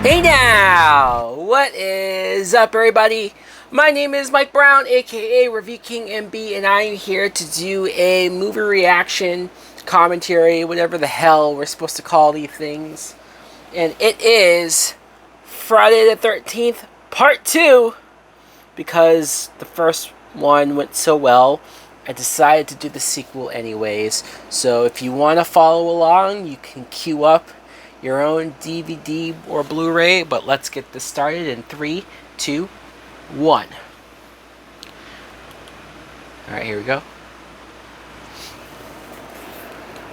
Hey now! What is up, everybody? My name is Mike Brown, aka Review King MB, and I am here to do a movie reaction, commentary, whatever the hell we're supposed to call these things. And it is Friday the 13th, Part 2, because the first one went so well. I decided to do the sequel anyways. So if you want to follow along, you can queue up your own DVD or Blu-ray, but let's get this started in 3, 2, 1. Alright, here we go.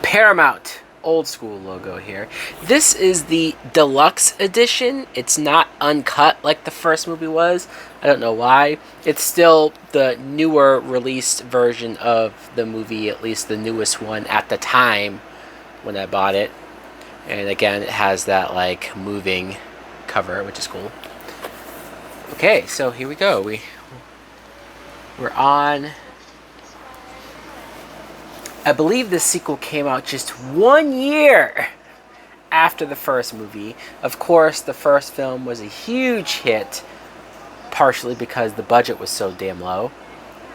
Paramount old school logo here. This is the deluxe edition. It's not uncut like the first movie was. I don't know why. It's still the newer released version of the movie, at least the newest one at the time when I bought it. And again, it has that like moving cover, which is cool. Okay, so here we go. We're on. I believe the sequel came out just 1 year after the first movie. Of course, the first film was a huge hit, partially because the budget was so damn low,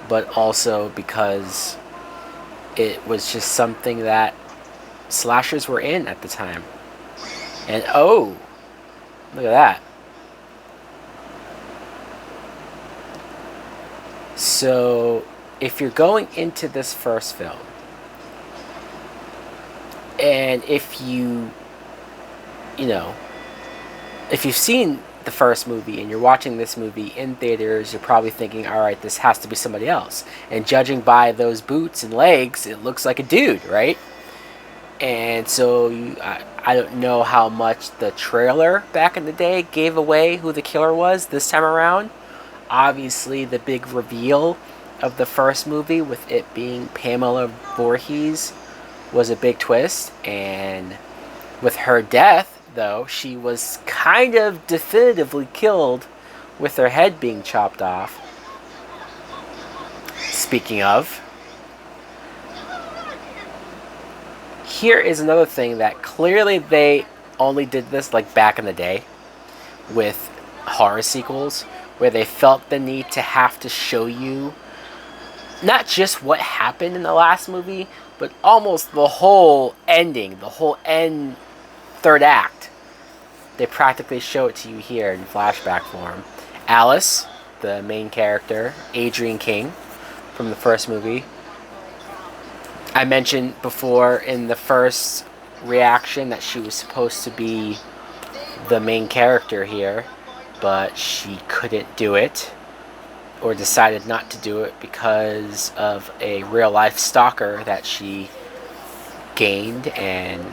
but also because it was just something that slashers were in at the time. And oh, look at that. So if you're going into this first film, and if if you've seen the first movie and you're watching this movie in theaters, you're probably thinking, all right, this has to be somebody else. And judging by those boots and legs, it looks like a dude, right? And so I don't know how much the trailer back in the day gave away who the killer was this time around. Obviously, the big reveal of the first movie, with it being Pamela Voorhees, was a big twist. And with her death, though, she was kind of definitively killed with her head being chopped off. Speaking of, here is another thing that clearly they only did this like back in the day with horror sequels, where they felt the need to have to show you not just what happened in the last movie, but almost the whole ending, the whole third act. They practically show it to you here in flashback form. Alice, the main character, Adrienne King from the first movie. I mentioned before in the first reaction that she was supposed to be the main character here, but she couldn't do it, or decided not to do it because of a real-life stalker that she gained and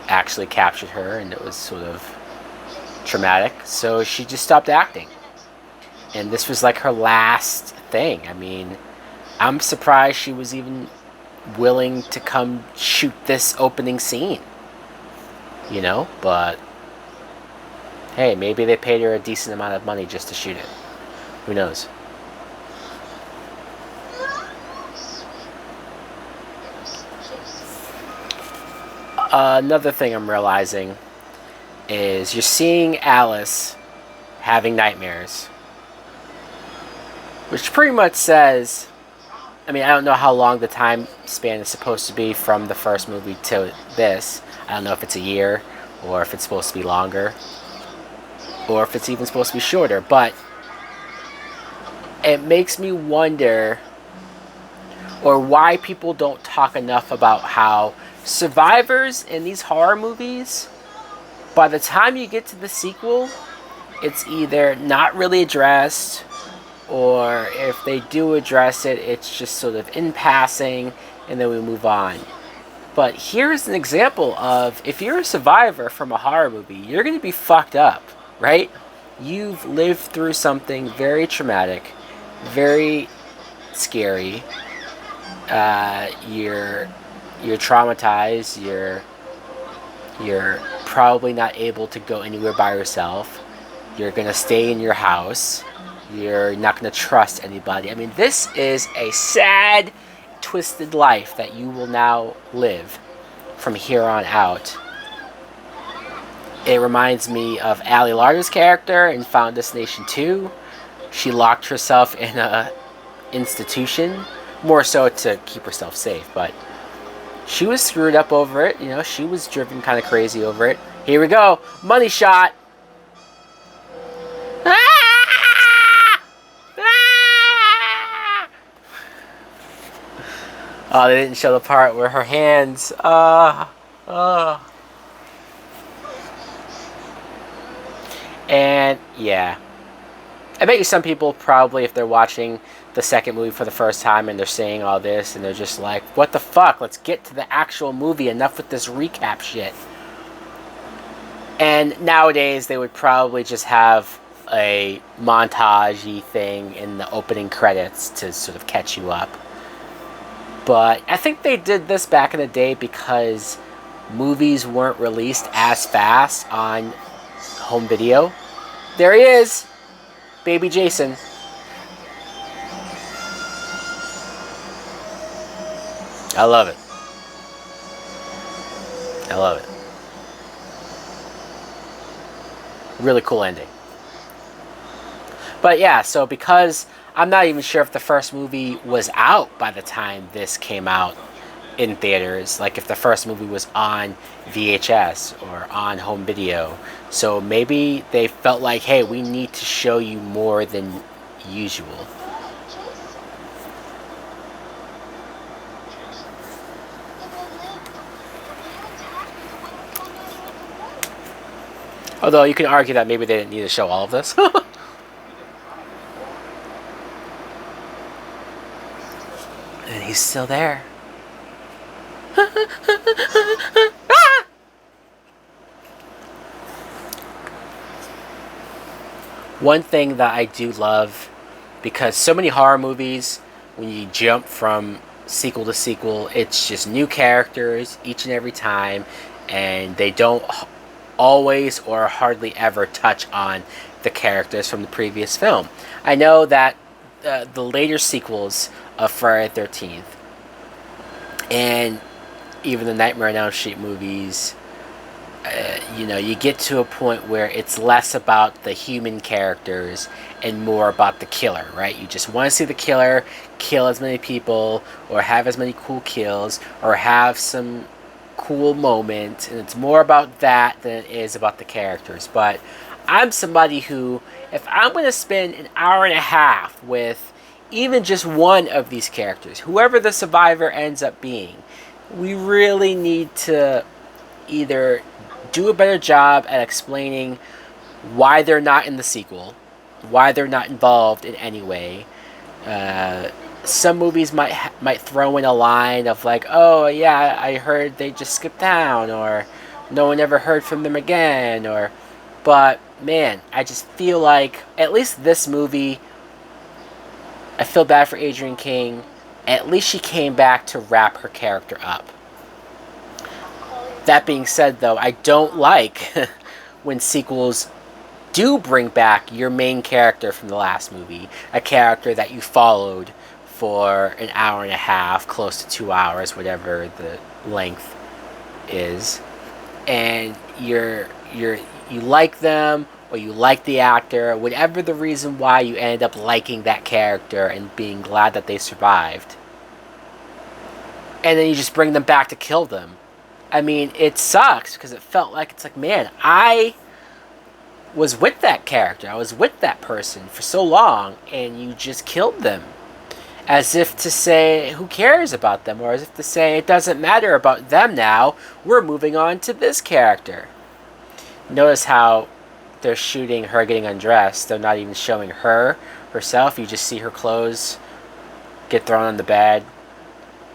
actually captured her, and it was sort of traumatic. So she just stopped acting. And this was like her last thing. I mean, I'm surprised she was even willing to come shoot this opening scene, but hey, maybe they paid her a decent amount of money just to shoot it. Who knows? Another thing I'm realizing is you're seeing Alice having nightmares, which pretty much says, I mean, I don't know how long the time span is supposed to be from the first movie to this. I don't know if it's a year, or if it's supposed to be longer, or if it's even supposed to be shorter. But it makes me wonder, or why people don't talk enough about how survivors in these horror movies, by the time you get to the sequel, it's either not really addressed, or if they do address it, it's just sort of in passing, and then we move on. But here's an example of, if you're a survivor from a horror movie, you're going to be fucked up, right? You've lived through something very traumatic, very scary. You're traumatized. You're probably not able to go anywhere by yourself. You're going to stay in your house. You're not going to trust anybody. I mean, this is a sad, twisted life that you will now live from here on out. It reminds me of Ali Larter's character in Final Destination 2. She locked herself in a institution, more so to keep herself safe, but she was screwed up over it. You know, she was driven kind of crazy over it. Here we go. Money shot. Ah! Ah! Oh, they didn't show the part where her hands. And yeah, I bet you some people probably, if they're watching the second movie for the first time and they're saying all this and they're just like, what the fuck? Let's get to the actual movie. Enough with this recap shit. And nowadays they would probably just have a montage-y thing in the opening credits to sort of catch you up. But I think they did this back in the day because movies weren't released as fast on home video. There he is, baby Jason. I love it. I love it. Really cool ending. But yeah, so because I'm not even sure if the first movie was out by the time this came out in theaters, like if the first movie was on VHS or on home video. So maybe they felt like, hey, we need to show you more than usual. Although you can argue that maybe they didn't need to show all of this. And he's still there. One thing that I do love, because so many horror movies, when you jump from sequel to sequel, it's just new characters each and every time, and they don't always or hardly ever touch on the characters from the previous film. I know that the later sequels of Friday the 13th and even the Nightmare on Elm Street movies, you get to a point where it's less about the human characters and more about the killer, right? You just want to see the killer kill as many people or have as many cool kills or have some cool moment, and it's more about that than it is about the characters. But I'm somebody who, if I'm going to spend an hour and a half with even just one of these characters, whoever the survivor ends up being, we really need to either do a better job at explaining why they're not in the sequel, why they're not involved in any way. Some movies might throw in a line of like, oh yeah, I heard they just skipped town, or no one ever heard from them again, but man, I just feel like at least this movie, I feel bad for Adrienne King. At least she came back to wrap her character up. That being said, though, I don't like when sequels do bring back your main character from the last movie, a character that you followed for an hour and a half, close to 2 hours, whatever the length is, and you like them, or you like the actor, whatever the reason why you end up liking that character and being glad that they survived, and then you just bring them back to kill them. I mean, it sucks because it felt like, it's like, man, I was with that character, I was with that person for so long, and you just killed them. As if to say, who cares about them? Or as if to say, it doesn't matter about them now, we're moving on to this character. Notice how they're shooting her getting undressed. They're not even showing her herself. You just see her clothes get thrown on the bed.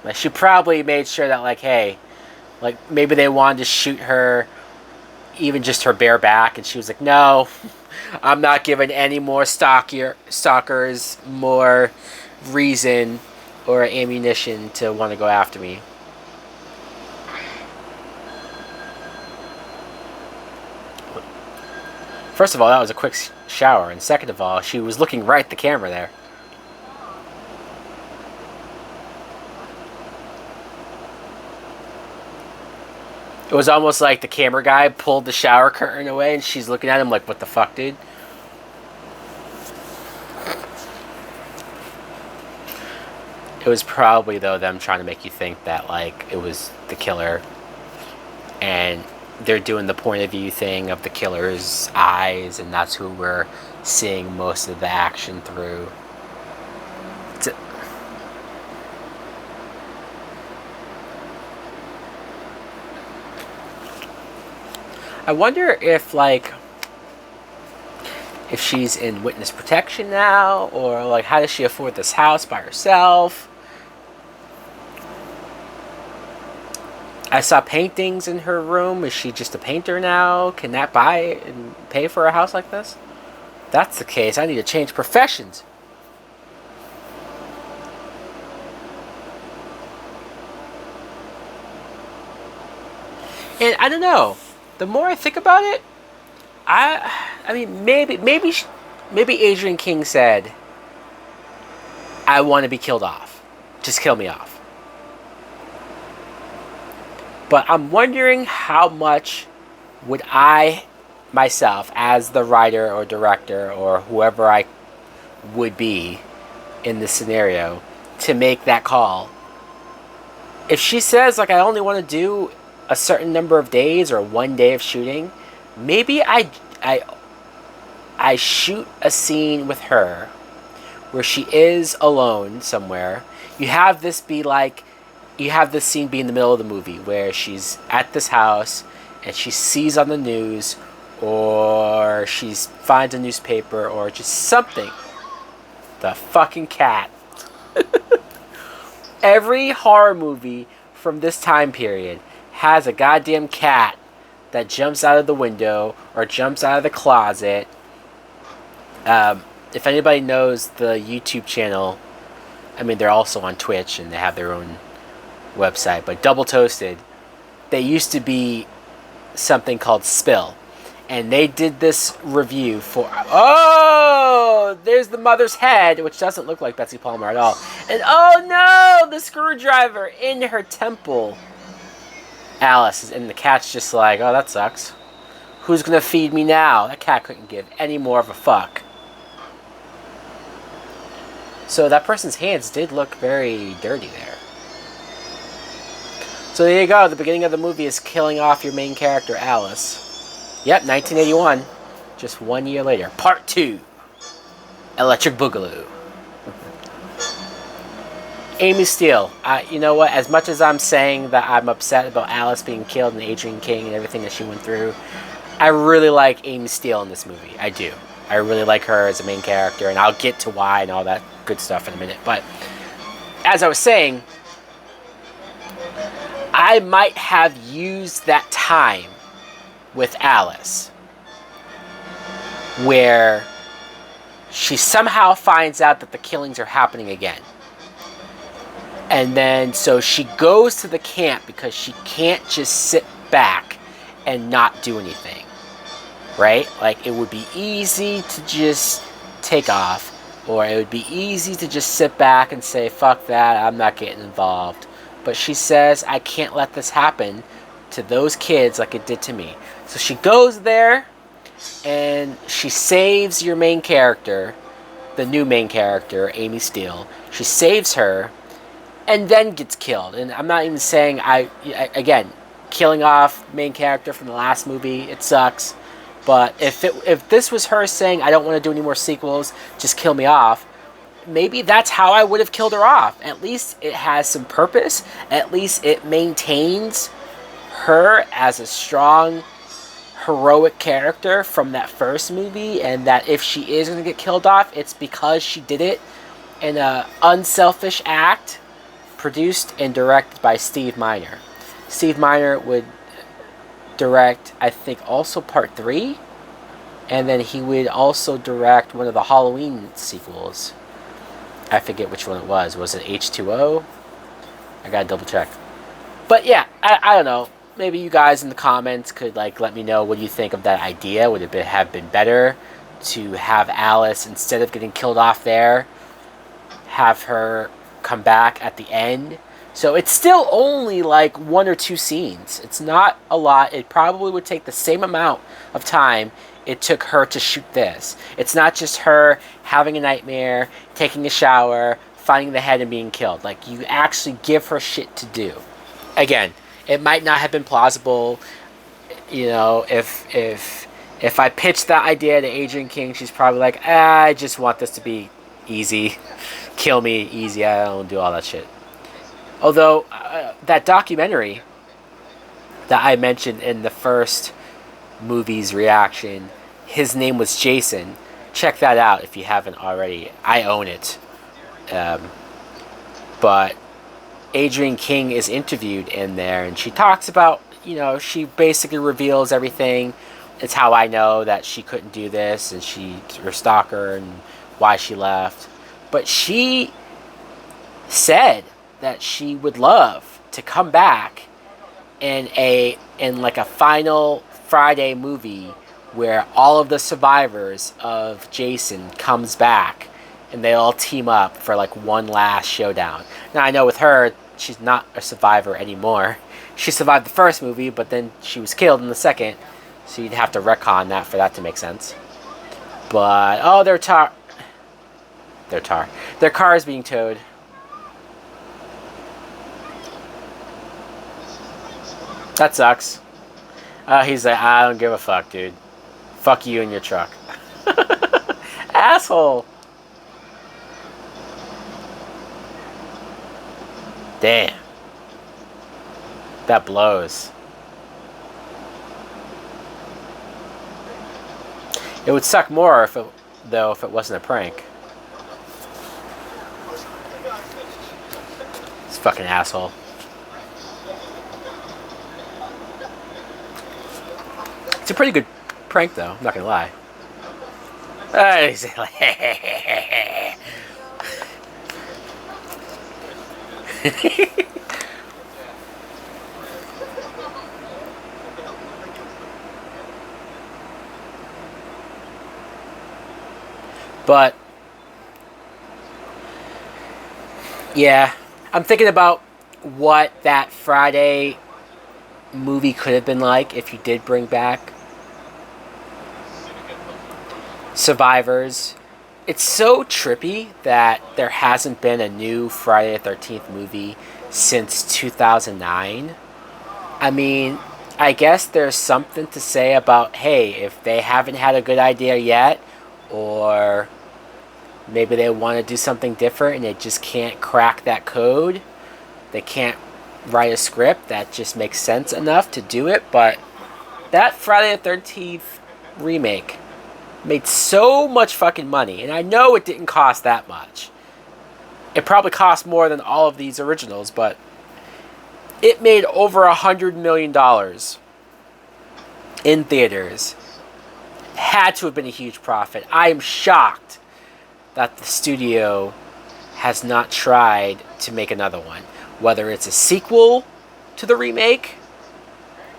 Like, she probably made sure that, like, hey, like, maybe they wanted to shoot her, even just her bare back, and she was like, no, I'm not giving any more stalkers more reason or ammunition to want to go after me. First of all, that was a quick shower, and second of all, she was looking right at the camera there. It was almost like the camera guy pulled the shower curtain away and she's looking at him like, what the fuck, dude? It was probably, though, them trying to make you think that, like, it was the killer. And they're doing the point of view thing of the killer's eyes, and that's who we're seeing most of the action through. I wonder if, like, if she's in witness protection now, or, like, how does she afford this house by herself? I saw paintings in her room. Is she just a painter now? Can that buy and pay for a house like this? If that's the case, I need to change professions. And I don't know. The more I think about it, I mean, maybe Adrienne King said, "I want to be killed off. Just kill me off." But I'm wondering how much would I, myself, as the writer or director or whoever I would be in this scenario, to make that call. If she says, like, I only want to do a certain number of days or 1 day of shooting, maybe I shoot a scene with her where she is alone somewhere. You have this scene be in the middle of the movie where she's at this house and she sees on the news, or she finds a newspaper, or just something. The fucking cat. Every horror movie from this time period has a goddamn cat that jumps out of the window or jumps out of the closet. If anybody knows the YouTube channel, I mean, they're also on Twitch and they have their own website, but Double Toasted, they used to be something called Spill, and they did this review for, oh, there's the mother's head, which doesn't look like Betsy Palmer at all, and oh no, the screwdriver in her temple. Alice, and the cat's just like, oh, that sucks. Who's gonna feed me now? That cat couldn't give any more of a fuck. So that person's hands did look very dirty there. So there you go. The beginning of the movie is killing off your main character, Alice. Yep, 1981. Just 1 year later. Part 2. Electric Boogaloo. Amy Steele. You know what? As much as I'm saying that I'm upset about Alice being killed and Adrienne King and everything that she went through, I really like Amy Steele in this movie. I do. I really like her as a main character, and I'll get to why and all that good stuff in a minute. But as I was saying, I might have used that time with Alice where she somehow finds out that the killings are happening again. And then so she goes to the camp because she can't just sit back and not do anything. Right? Like, it would be easy to just take off, or it would be easy to just sit back and say, fuck that, I'm not getting involved. But she says, I can't let this happen to those kids like it did to me. So she goes there, and she saves your main character, the new main character, Amy Steele. She saves her, and then gets killed. And I'm not even saying, again, killing off main character from the last movie, it sucks. But if this was her saying, I don't want to do any more sequels, just kill me off, maybe that's how I would have killed her off. At least it has some purpose. At least it maintains her as a strong, heroic character from that first movie, and that if she is going to get killed off, it's because she did it in an unselfish act, produced and directed by Steve Miner. Steve Miner would direct, I think, also part 3, and then he would also direct one of the Halloween sequels. I forget which one it was. Was it H2O? I gotta double check. But yeah, I don't know. Maybe you guys in the comments could let me know what you think of that idea. Would it have been better to have Alice, instead of getting killed off there, have her come back at the end So it's still only like 1 or 2 scenes. It's not a lot. It probably would take the same amount of time it took her to shoot this. It's not just her having a nightmare, taking a shower, finding the head and being killed. Like, you actually give her shit to do. Again, it might not have been plausible. You know, if I pitched that idea to Adrienne King, she's probably like, I just want this to be easy. Kill me easy. I don't do all that shit. Although, that documentary that I mentioned in the first movie's reaction, his name was Jason. Check that out if you haven't already. I own it. But Adrienne King is interviewed in there, and she talks about, you know, she basically reveals everything. It's how I know that she couldn't do this, and her stalker, and why she left. But she said that she would love to come back in like a final Friday movie where all of the survivors of Jason comes back and they all team up for like one last showdown. Now, I know with her, she's not a survivor anymore. She survived the first movie, but then she was killed in the second, so you'd have to retcon that for that to make sense. But, oh, their car is being towed. That sucks. He's like, I don't give a fuck, dude. Fuck you and your truck. Asshole. Damn. That blows. It would suck more if it wasn't a prank. This fucking asshole. It's a pretty good prank, though. I'm not gonna lie. He's like, but yeah, I'm thinking about what that Friday movie could have been like if you did bring back survivors. It's so trippy that there hasn't been a new Friday the 13th movie since 2009. I mean, I guess there's something to say about, hey, if they haven't had a good idea yet, or maybe they want to do something different and they just can't crack that code, they can't write a script that just makes sense enough to do it. But that Friday the 13th remake made so much fucking money, and I know it didn't cost that much. It probably cost more than all of these originals, but it made over $100 million in theaters. Had to have been a huge profit. I am shocked that the studio has not tried to make another one. Whether it's a sequel to the remake,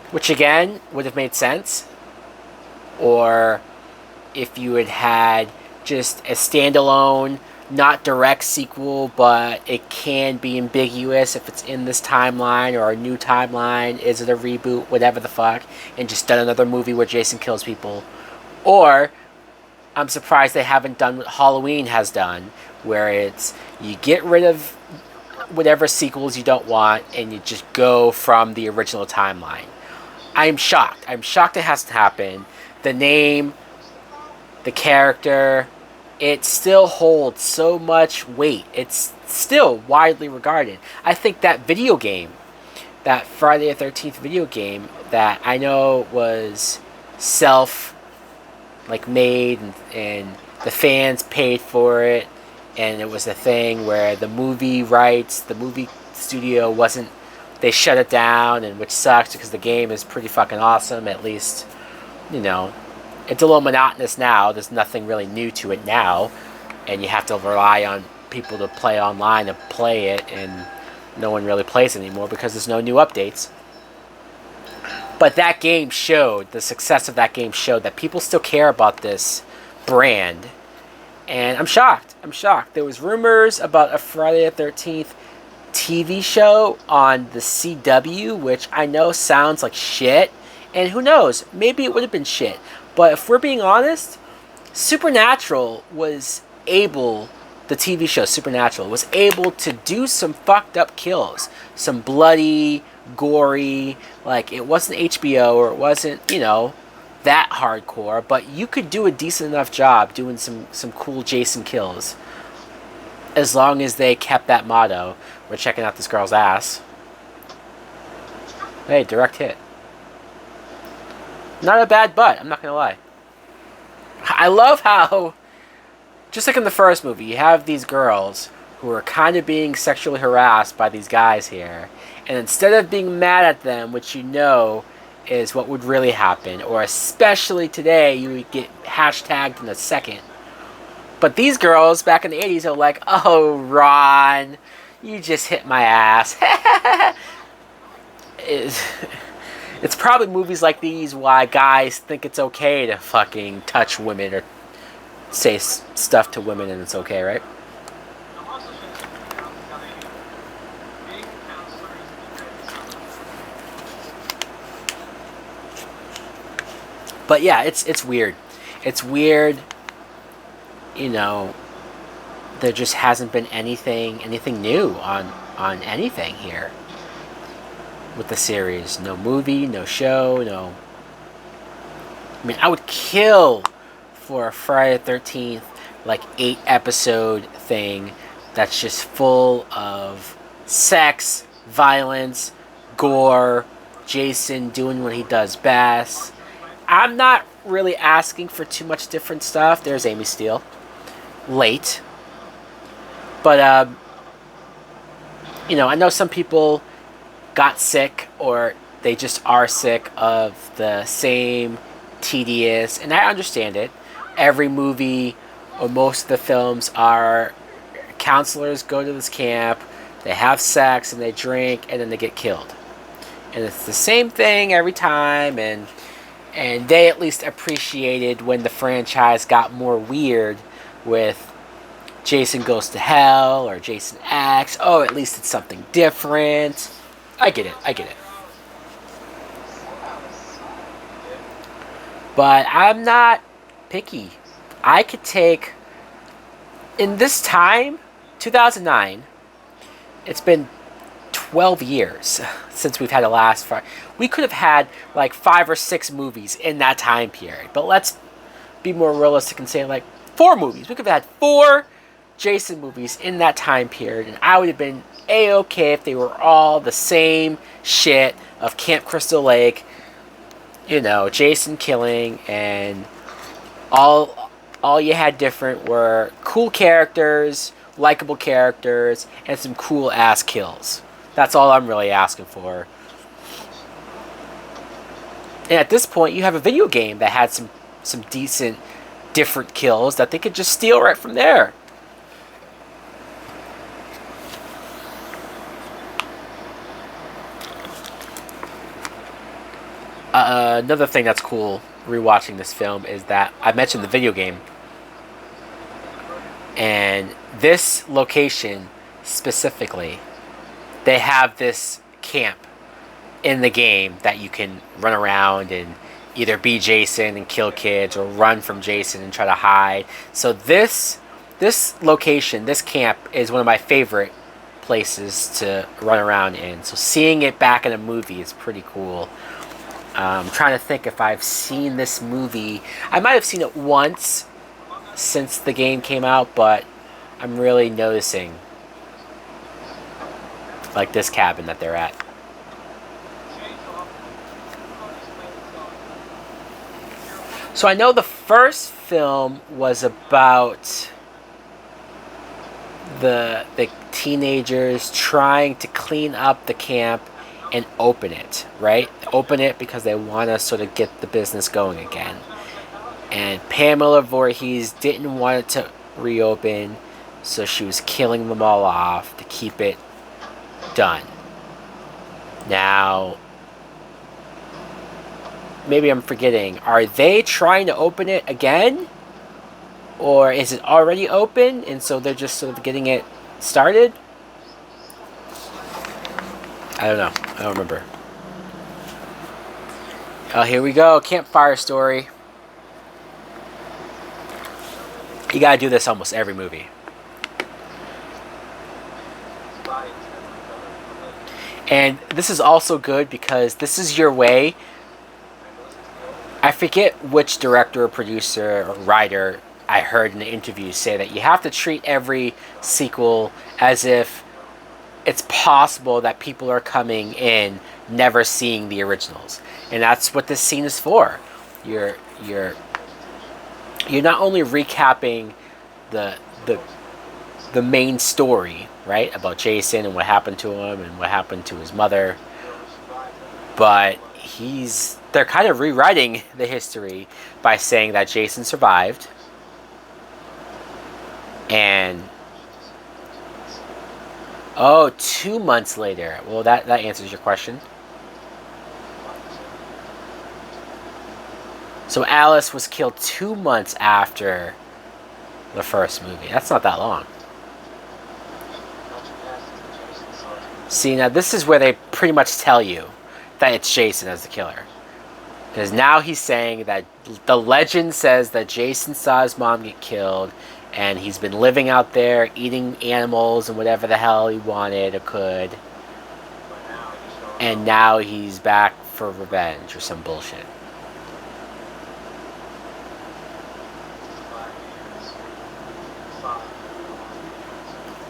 which again would have made sense, or if you had had just a standalone, not direct sequel, but it can be ambiguous if it's in this timeline or a new timeline, is it a reboot, whatever the fuck, and just done another movie where Jason kills people. Or, I'm surprised they haven't done what Halloween has done, where it's, you get rid of whatever sequels you don't want, and you just go from the original timeline. I'm shocked. I'm shocked it has to happen. The name, the character, it still holds so much weight. It's still widely regarded. I think that video game, that Friday the 13th video game that I know was made and the fans paid for it, and it was a thing where the movie rights, the movie studio wasn't, they shut it down, and which sucks because the game is pretty fucking awesome. At least, you know, it's a little monotonous now. There's nothing really new to it now, and you have to rely on people to play online and play it, and no one really plays anymore because there's no new updates. But that game showed, the success of that game showed that people still care about this brand, and I'm shocked. There was rumors about a Friday the 13th TV show on the CW, which I know sounds like shit, and who knows, maybe it would have been shit. But if we're being honest, Supernatural was able, the TV show Supernatural, was able to do some fucked up kills. Some bloody, gory, like it wasn't HBO or it wasn't, that hardcore, but you could do a decent enough job doing some cool Jason kills. As long as they kept that motto, we're checking out this girl's ass. Hey, direct hit. Not a bad butt, I'm not gonna lie. I love how, just like in the first movie, you have these girls who are kind of being sexually harassed by these guys here, and instead of being mad at them, which is what would really happen, or especially today, you would get hashtagged in a second. But these girls back in the 80s are like, oh, Ron, you just hit my ass. It's probably movies like these why guys think it's okay to fucking touch women or say stuff to women and it's okay, right? But yeah, it's weird. It's weird, there just hasn't been anything new on anything here with the series. No movie, no show, no. I mean, I would kill for a Friday the 13th, like 8-episode thing that's just full of sex, violence, gore, Jason doing what he does best. I'm not really asking for too much different stuff. There's Amy Steele. Late. But, I know some people got sick or they just are sick of the same tedious, and I understand it. Every movie or most of the films are counselors go to this camp, they have sex and they drink and then they get killed. And it's the same thing every time, and they at least appreciated when the franchise got more weird with Jason Goes to Hell or Jason X. Oh, at least it's something different. I get it. But I'm not picky. I could take, in this time, 2009, it's been 12 years since we've had the last five. We could have had like 5 or 6 movies in that time period. But let's be more realistic and say like 4 movies. We could have had 4 Jason movies in that time period. And I would have been A-okay if they were all the same shit of Camp Crystal Lake. Jason killing, and all you had different were cool characters, likable characters, and some cool ass kills. That's all I'm really asking for. And at this point, you have a video game that had some decent, different kills that they could just steal right from there. Another thing that's cool rewatching this film is that I mentioned the video game. And this location specifically, they have this camp in the game that you can run around and either be Jason and kill kids or run from Jason and try to hide. So this location, this camp, is one of my favorite places to run around in. So seeing it back in a movie is pretty cool. I'm trying to think if I've seen this movie. I might have seen it once since the game came out, but I'm really noticing like this cabin that they're at. So I know the first film was about the teenagers trying to clean up the camp and open it, right? Open it because they want to sort of get the business going again. And Pamela Voorhees didn't want it to reopen, so she was killing them all off to keep it done. Now, maybe I'm forgetting. Are they trying to open it again? Or is it already open and so they're just sort of getting it started? I don't know. I don't remember. Oh, here we go. Campfire story. You gotta do this almost every movie. And this is also good because this is your way. I forget which director or producer or writer I heard in an interview say that you have to treat every sequel as if it's possible that people are coming in never seeing the originals. And that's what this scene is for. You're not only recapping the main story, right, about Jason and what happened to him and what happened to his mother, but they're kind of rewriting the history by saying that Jason survived, and 2 months later. Well, that answers your question. So Alice was killed 2 months after the first movie. That's not that long. See, now this is where they pretty much tell you that it's Jason as the killer. Because now he's saying that the legend says that Jason saw his mom get killed, and he's been living out there eating animals and whatever the hell he wanted or could. And now he's back for revenge or some bullshit.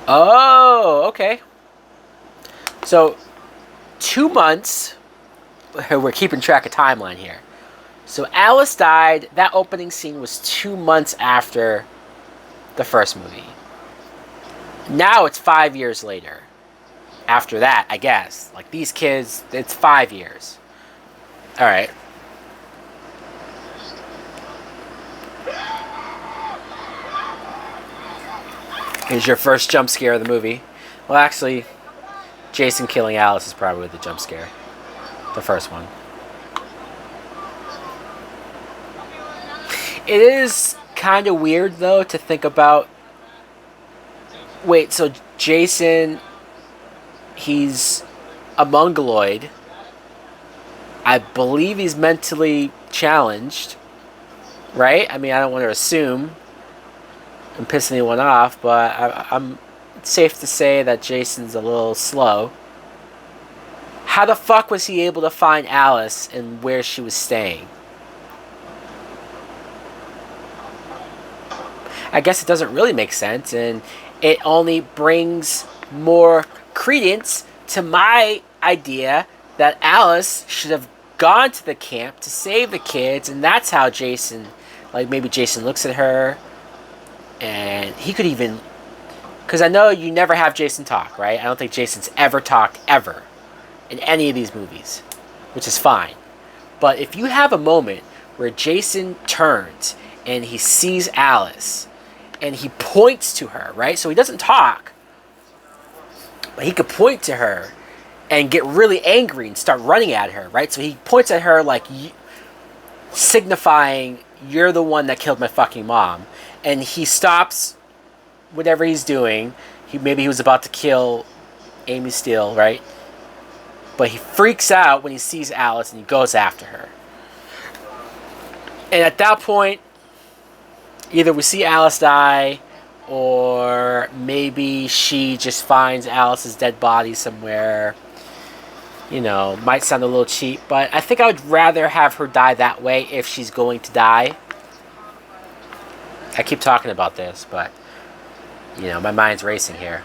Oh, okay. So, 2 months. We're keeping track of timeline here. So Alice died. That opening scene was 2 months after the first movie. Now it's 5 years later. After that, I guess. Like these kids, it's 5 years. Alright. Here's your first jump scare of the movie. Well, actually, Jason killing Alice is probably the jump scare. The first one. It is kind of weird, though, to think about. Wait, so Jason, he's a mongoloid. I believe he's mentally challenged, right? I mean, I don't want to assume I'm pissing anyone off, but I'm it's safe to say that Jason's a little slow. How the fuck was he able to find Alice and where she was staying? I guess it doesn't really make sense, and it only brings more credence to my idea that Alice should have gone to the camp to save the kids, and that's how Jason, like maybe Jason looks at her, and he could even, because I know you never have Jason talk, right? I don't think Jason's ever talked, ever, in any of these movies, which is fine. But if you have a moment where Jason turns and he sees Alice and he points to her, right? So he doesn't talk, but he could point to her and get really angry and start running at her, right? So he points at her like signifying, you're the one that killed my fucking mom. And he stops whatever he's doing. Maybe he was about to kill Amy Steele, right? But he freaks out when he sees Alice and he goes after her. And at that point, either we see Alice die, or maybe she just finds Alice's dead body somewhere. You know, might sound a little cheap, but I think I would rather have her die that way if she's going to die. I keep talking about this, but, you know, my mind's racing here.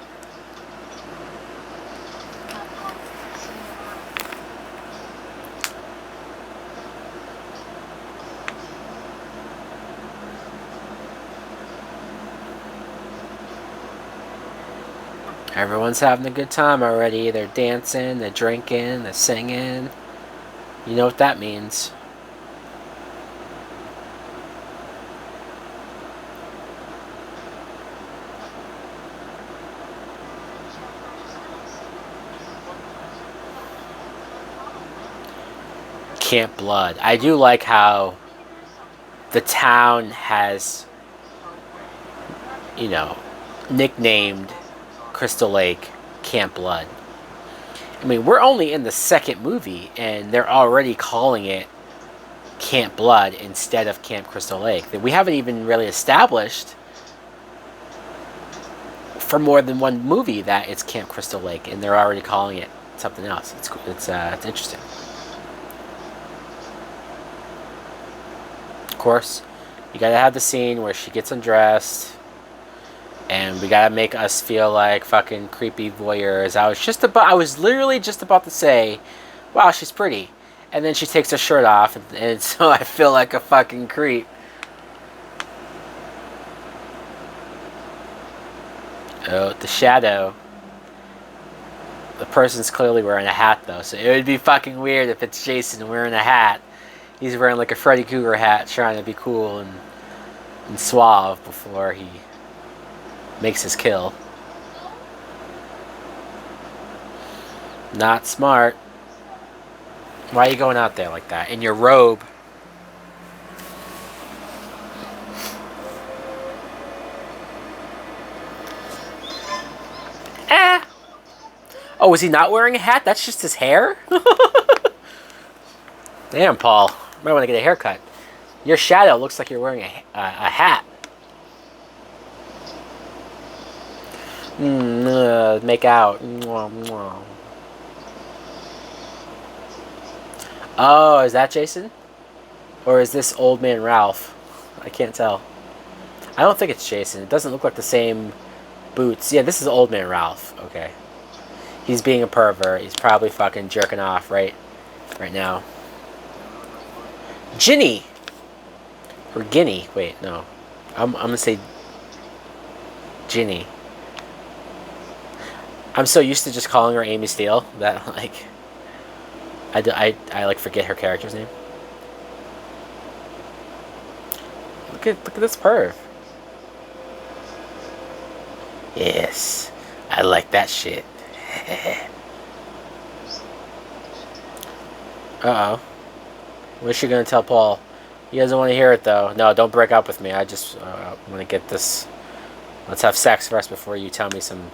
Everyone's having a good time already. They're dancing, they're drinking, they're singing. You know what that means. Camp Blood. I do like how the town has, you know, nicknamed Crystal Lake Camp Blood. I mean, we're only in the second movie, and they're already calling it Camp Blood instead of Camp Crystal Lake. We haven't even really established for more than one movie that it's Camp Crystal Lake, and they're already calling it something else. It's interesting. Of course, you gotta have the scene where she gets undressed, and we gotta make us feel like fucking creepy voyeurs. I was literally just about to say, wow, she's pretty. And then she takes her shirt off, and so I feel like a fucking creep. Oh, the shadow. The person's clearly wearing a hat, though, so it would be fucking weird if it's Jason wearing a hat. He's wearing like a Freddy Krueger hat, trying to be cool and suave before he makes his kill. Not smart. Why are you going out there like that? In your robe. Oh, is he not wearing a hat? That's just his hair? Damn, Paul. Might want to get a haircut. Your shadow looks like you're wearing a hat. Make out. Oh, is that Jason? Or is this Old Man Ralph? I can't tell. I don't think it's Jason. It doesn't look like the same boots. Yeah, this is Old Man Ralph. Okay. He's being a pervert. He's probably fucking jerking off right now. Ginny! Or Guinea. Wait, no. I'm gonna say Ginny. I'm so used to just calling her Amy Steele that, like, I like forget her character's name. Look at this perv. Yes, I like that shit. Uh-oh. What's she gonna tell Paul? He doesn't want to hear it, though. No, don't break up with me. I just want to get this. Let's have sex first before you tell me some.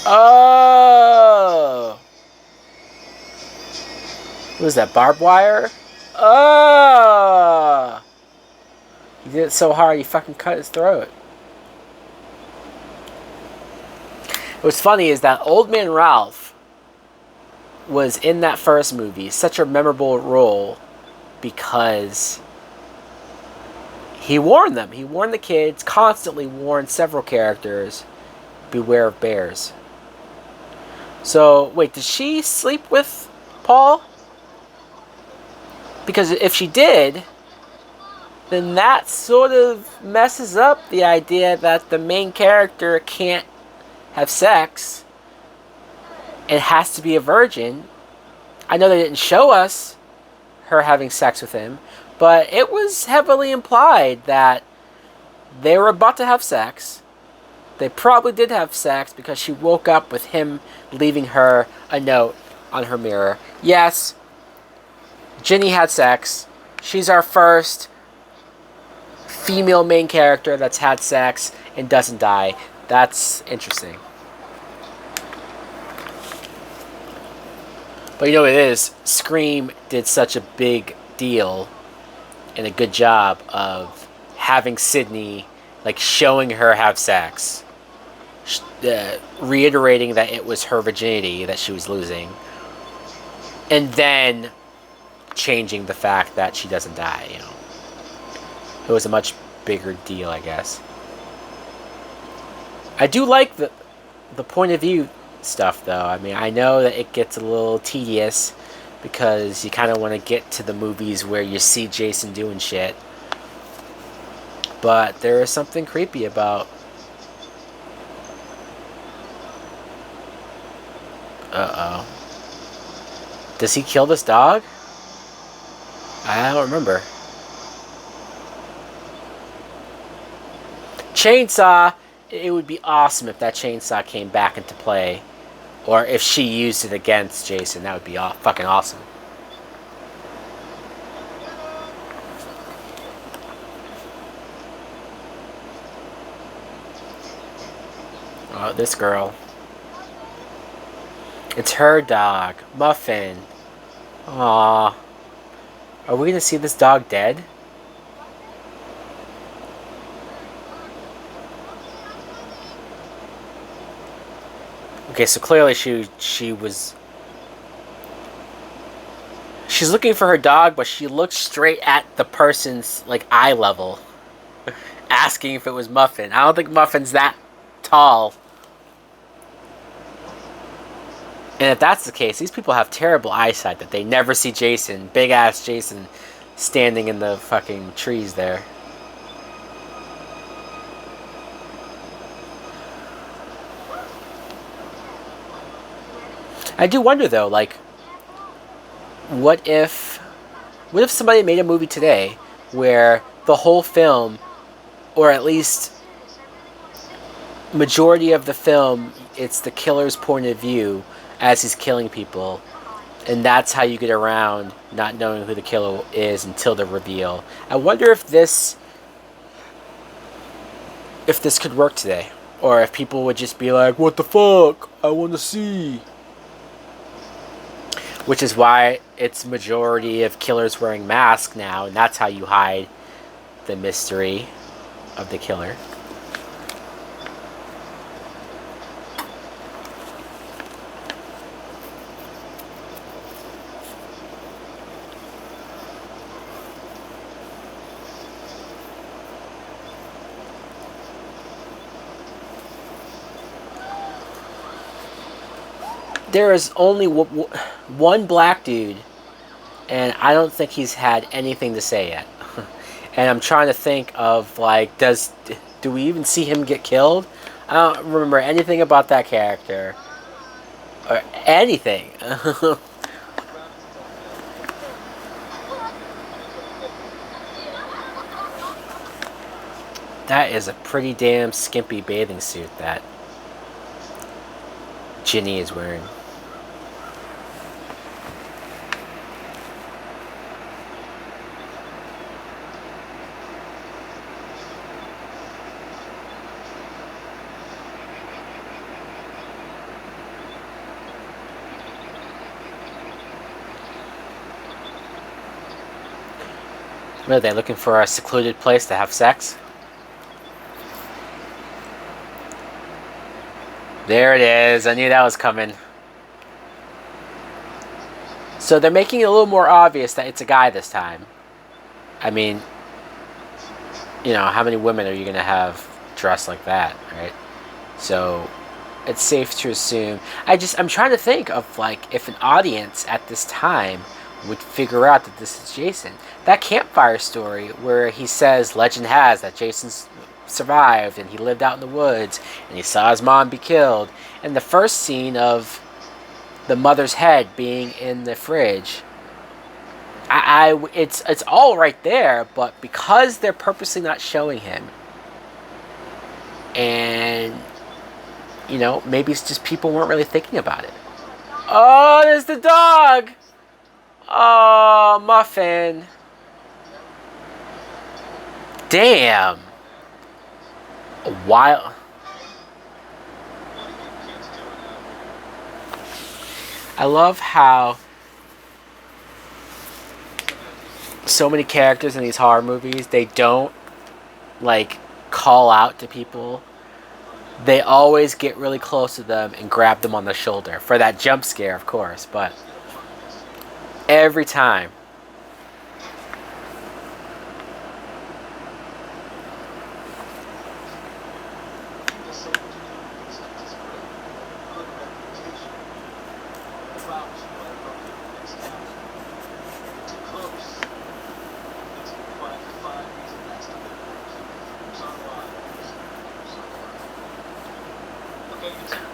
Oh! What was that, barbed wire? Oh! He did it so hard, he fucking cut his throat. What's funny is that Old Man Ralph was in that first movie, such a memorable role, because he warned them. He warned the kids, constantly warned several characters, beware of bears. So, wait, did she sleep with Paul? Because if she did, then that sort of messes up the idea that the main character can't have sex and has to be a virgin. I know they didn't show us her having sex with him, but it was heavily implied that they were about to have sex. They probably did have sex because she woke up with him leaving her a note on her mirror. Yes, Ginny had sex. She's our first female main character that's had sex and doesn't die. That's interesting. But you know what it is? Scream did such a big deal and a good job of having Sydney, like, showing her have sex. Reiterating that it was her virginity that she was losing. And then changing the fact that she doesn't die, you know. It was a much bigger deal, I guess. I do like the point of view stuff, though. I mean, I know that it gets a little tedious because you kind of want to get to the movies where you see Jason doing shit. But there is something creepy about... Uh-oh. Does he kill this dog? I don't remember. Chainsaw, it would be awesome if that chainsaw came back into play. Or if she used it against Jason, that would be fucking awesome. Oh, this girl. It's her dog, Muffin. Aww. Are we gonna see this dog dead? Okay, so clearly she was. She's looking for her dog, but she looked straight at the person's like eye level, asking if it was Muffin. I don't think Muffin's that tall. And if that's the case, these people have terrible eyesight that they never see Jason, big ass Jason, standing in the fucking trees there. I do wonder though, like, what if somebody made a movie today where the whole film, or at least majority of the film, it's the killer's point of view as he's killing people, and that's how you get around not knowing who the killer is until the reveal. I wonder if this could work today, or if people would just be like, "What the fuck? I want to see." Which is why it's majority of killers wearing masks now, and that's how you hide the mystery of the killer. There is only one black dude, and I don't think he's had anything to say yet. And I'm trying to think of, like, do we even see him get killed? I don't remember anything about that character or anything. That is a pretty damn skimpy bathing suit that Ginny is wearing. What are they looking for? A secluded place to have sex? There it is. I knew that was coming. So they're making it a little more obvious that it's a guy this time. I mean, how many women are you going to have dressed like that, right? So it's safe to assume. I'm trying to think of, like, if an audience at this time would figure out that this is Jason. That campfire story where he says, legend has that Jason's survived and he lived out in the woods and he saw his mom be killed, and the first scene of the mother's head being in the fridge, it's all right there, but because they're purposely not showing him, and maybe it's just people weren't really thinking about it. Oh, there's the dog. Oh, Muffin. Damn. Wild. I love how so many characters in these horror movies, they don't, like, call out to people. They always get really close to them and grab them on the shoulder for that jump scare, of course, but every time.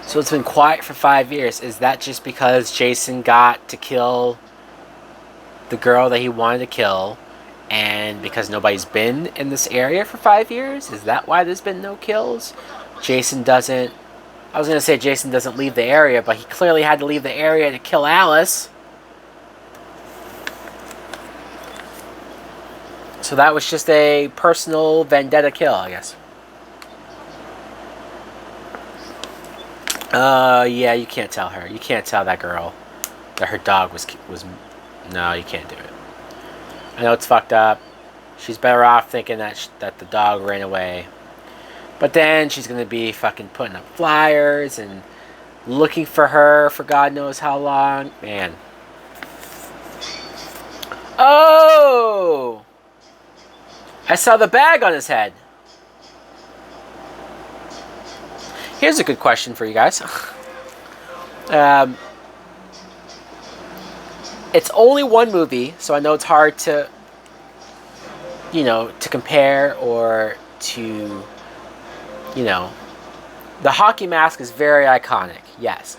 So it's been quiet for 5 years. Is that just because Jason got to kill the girl that he wanted to kill, and because nobody's been in this area for 5 years? Is that why there's been no kills? Jason doesn't leave the area, but he clearly had to leave the area to kill Alice. So that was just a personal vendetta kill, I guess. Yeah, you can't tell her. You can't tell that girl that her dog was. No, you can't do it. I know it's fucked up. She's better off thinking that the dog ran away. But then she's gonna be fucking putting up flyers and looking for her for God knows how long. Man. Oh! I saw the bag on his head. Here's a good question for you guys. It's only one movie, so I know it's hard to, to compare or to, the hockey mask is very iconic, yes.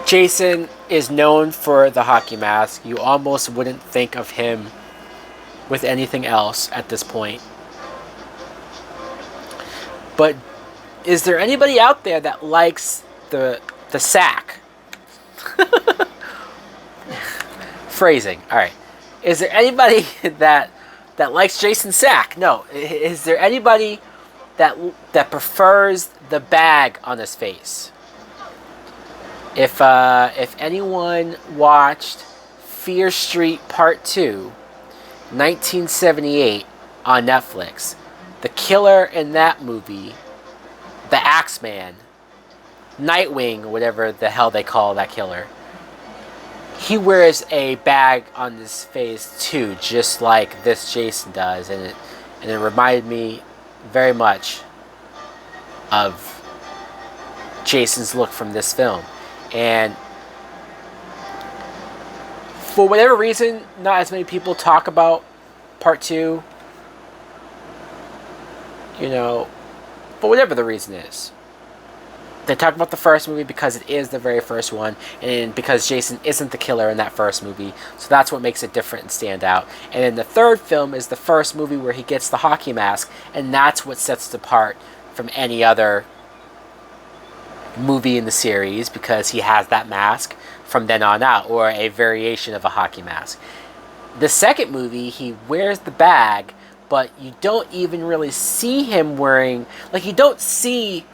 Jason is known for the hockey mask. You almost wouldn't think of him with anything else at this point. But is there anybody out there that likes the sack? Phrasing. All right. Is there anybody that likes Jason Sack? No. Is there anybody that prefers the bag on his face? If anyone watched Fear Street Part 2, 1978 on Netflix, the killer in that movie, the Axeman, Nightwing, or whatever the hell they call that killer, he wears a bag on his face too, just like this Jason does, and it reminded me very much of Jason's look from this film. And for whatever reason, not as many people talk about Part 2, for whatever the reason is. They talk about the first movie because it is the very first one, and because Jason isn't the killer in that first movie, so that's what makes it different and stand out. And then the third film is the first movie where he gets the hockey mask, and that's what sets it apart from any other movie in the series, because he has that mask from then on out, or a variation of a hockey mask. The second movie, he wears the bag, but you don't even really see him wearing, you don't see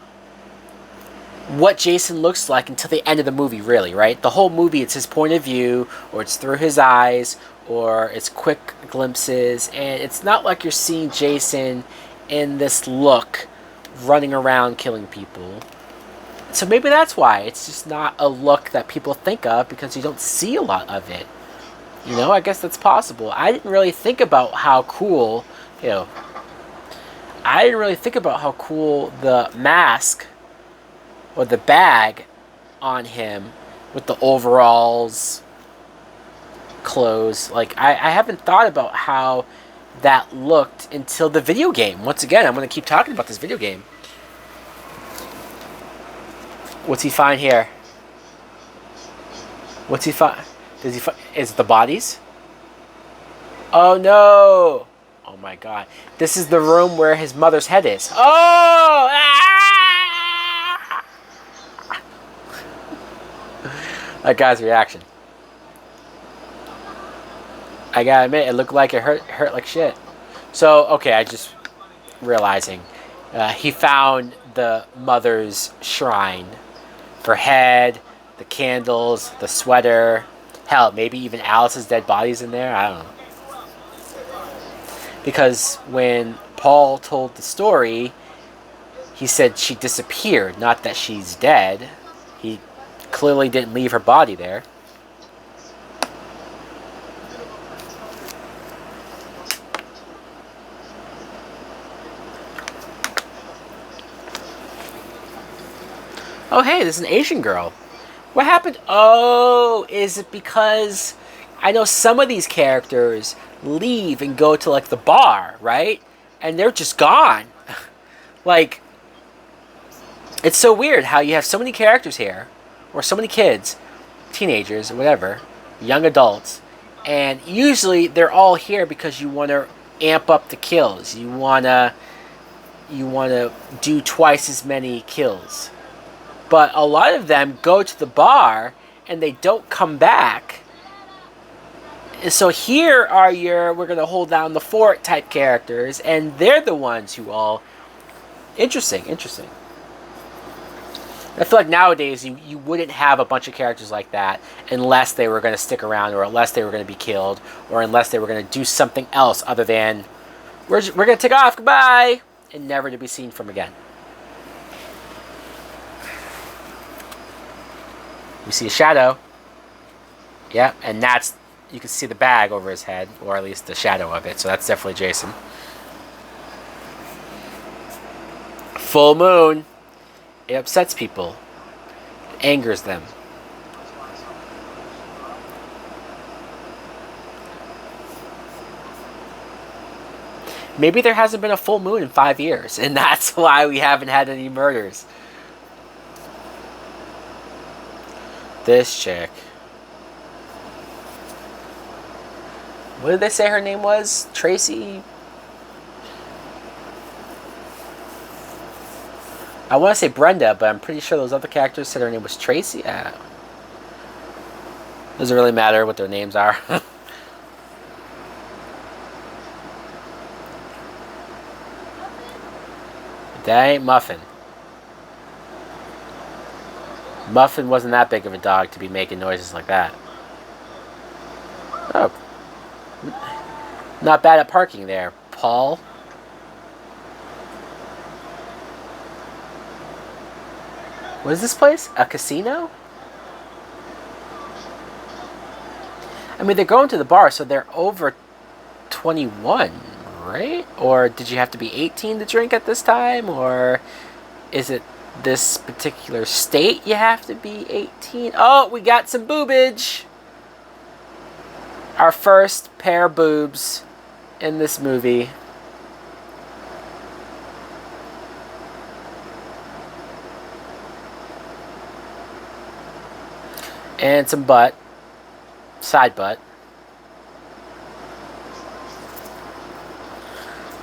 what Jason looks like until the end of the movie, really, right? The whole movie, it's his point of view, or it's through his eyes, or it's quick glimpses, and it's not like you're seeing Jason in this look running around killing people. So maybe that's why it's just not a look that people think of, because you don't see a lot of it. I guess that's possible. I didn't really think about how cool, I didn't really think about how cool the mask or the bag on him with the overalls, clothes. I haven't thought about how that looked until the video game. Once again, I'm going to keep talking about this video game. What's he find here? What's he find? Does he find? Is it the bodies? Oh no! Oh my god. This is the room where his mother's head is. Oh! Ah! That guy's reaction. I gotta admit, it looked like it hurt like shit. So, okay, I just realizing. He found the mother's shrine. Her head, the candles, the sweater. Hell, maybe even Alice's dead body's in there. I don't know. Because when Paul told the story, he said she disappeared, not that she's dead. He clearly didn't leave her body there. Oh, hey, there's an Asian girl. What happened? Oh, is it because I know some of these characters leave and go to the bar, right? And they're just gone. It's so weird how you have so many characters here, or so many kids, teenagers, or whatever, young adults, and usually they're all here because you want to amp up the kills. You want to do twice as many kills. But a lot of them go to the bar and they don't come back. And so here are we're going to hold down the fort type characters, and they're the ones who all... Interesting. I feel like nowadays you wouldn't have a bunch of characters like that unless they were going to stick around, or unless they were going to be killed, or unless they were going to do something else other than we're going to take off, goodbye, and never to be seen from again. We see a shadow. Yeah, and that's, you can see the bag over his head, or at least the shadow of it, so that's definitely Jason. Full moon. It upsets people. It angers them. Maybe there hasn't been a full moon in 5 years, and that's why we haven't had any murders. This chick. What did they say her name was? Tracy? I want to say Brenda, but I'm pretty sure those other characters said her name was Tracy. Doesn't really matter what their names are. That ain't Muffin. Muffin wasn't that big of a dog to be making noises like that. Oh. Not bad at parking there, Paul. What is this place? A casino? I mean, they're going to the bar, so they're over 21, right? Or did you have to be 18 to drink at this time? Or is it this particular state you have to be 18? Oh, we got some boobage. Our first pair of boobs in this movie. And some butt. Side butt.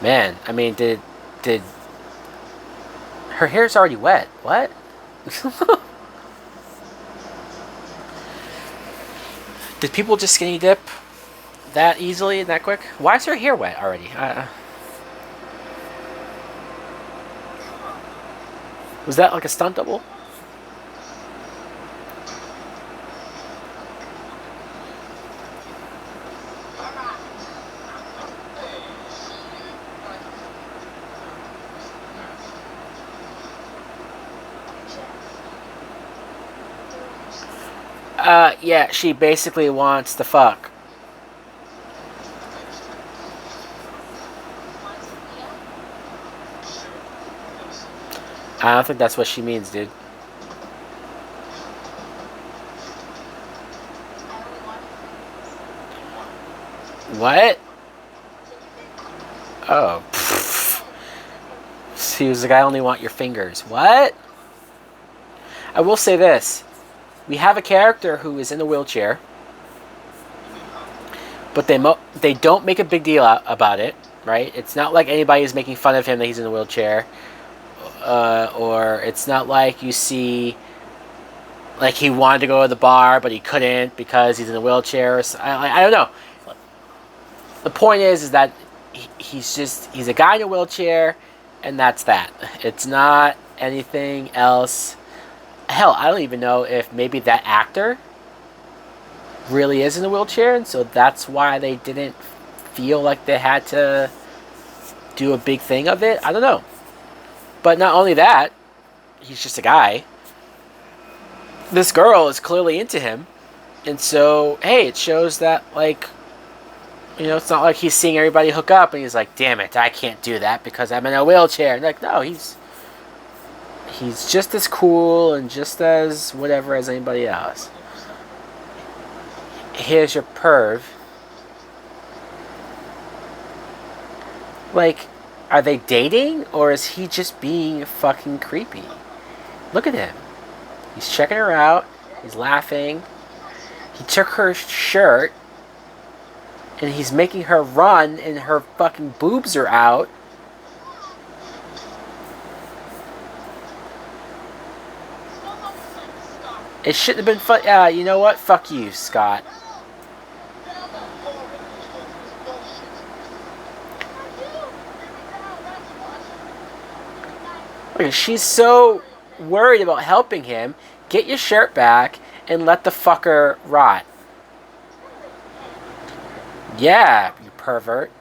Man, I mean, did her hair's already wet. What? Did people just skinny dip that easily and that quick? Why is her hair wet already? Was that like a stunt double? Yeah, she basically wants to fuck. I don't think that's what she means, dude. What? Oh. He was like, I only want your fingers. What? I will say this. We have a character who is in a wheelchair, but they don't make a big deal about it, right? It's not like anybody is making fun of him that he's in a wheelchair, or it's not like you see, like he wanted to go to the bar but he couldn't because he's in a wheelchair. I don't know. The point is that he's a guy in a wheelchair, and that's that. It's not anything else. Hell, I don't even know if maybe that actor really is in a wheelchair, and so that's why they didn't feel like they had to do a big thing of it. I don't know. But not only that, he's just a guy. This girl is clearly into him, and so, hey, it shows that, like, you know, it's not like he's seeing everybody hook up and he's like, damn it, I can't do that because I'm in a wheelchair. And like, no, he's just as cool and just as whatever as anybody else. Here's your perv. Like, are they dating or is he just being fucking creepy? Look at him. He's checking her out. He's laughing. He took her shirt and he's making her run and her fucking boobs are out. It shouldn't have been fun. Yeah, you know what? Fuck you, Scott. Look, she's so worried about helping him, get your shirt back and let the fucker rot. Yeah, you pervert.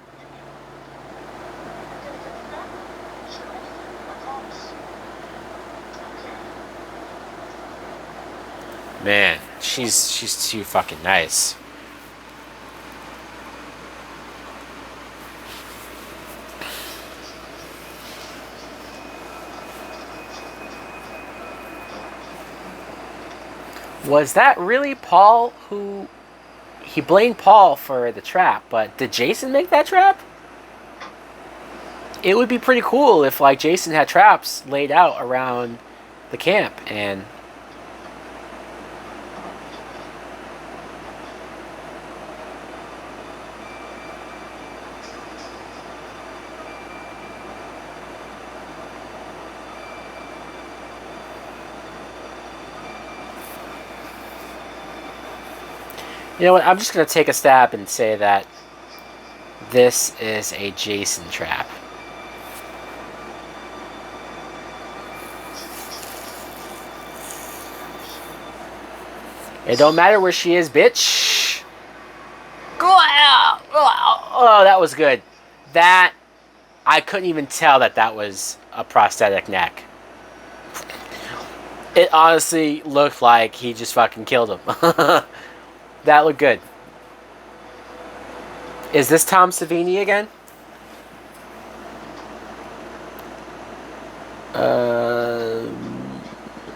Man, she's too fucking nice. Was that really Paul who... He blamed Paul for the trap, but did Jason make that trap? It would be pretty cool if, like, Jason had traps laid out around the camp, and... You know what? I'm just going to take a stab and say that this is a Jason trap. It don't matter where she is, bitch. Oh, that was good. That... I couldn't even tell that was a prosthetic neck. It honestly looked like he just fucking killed him. That looked good. Is this Tom Savini again?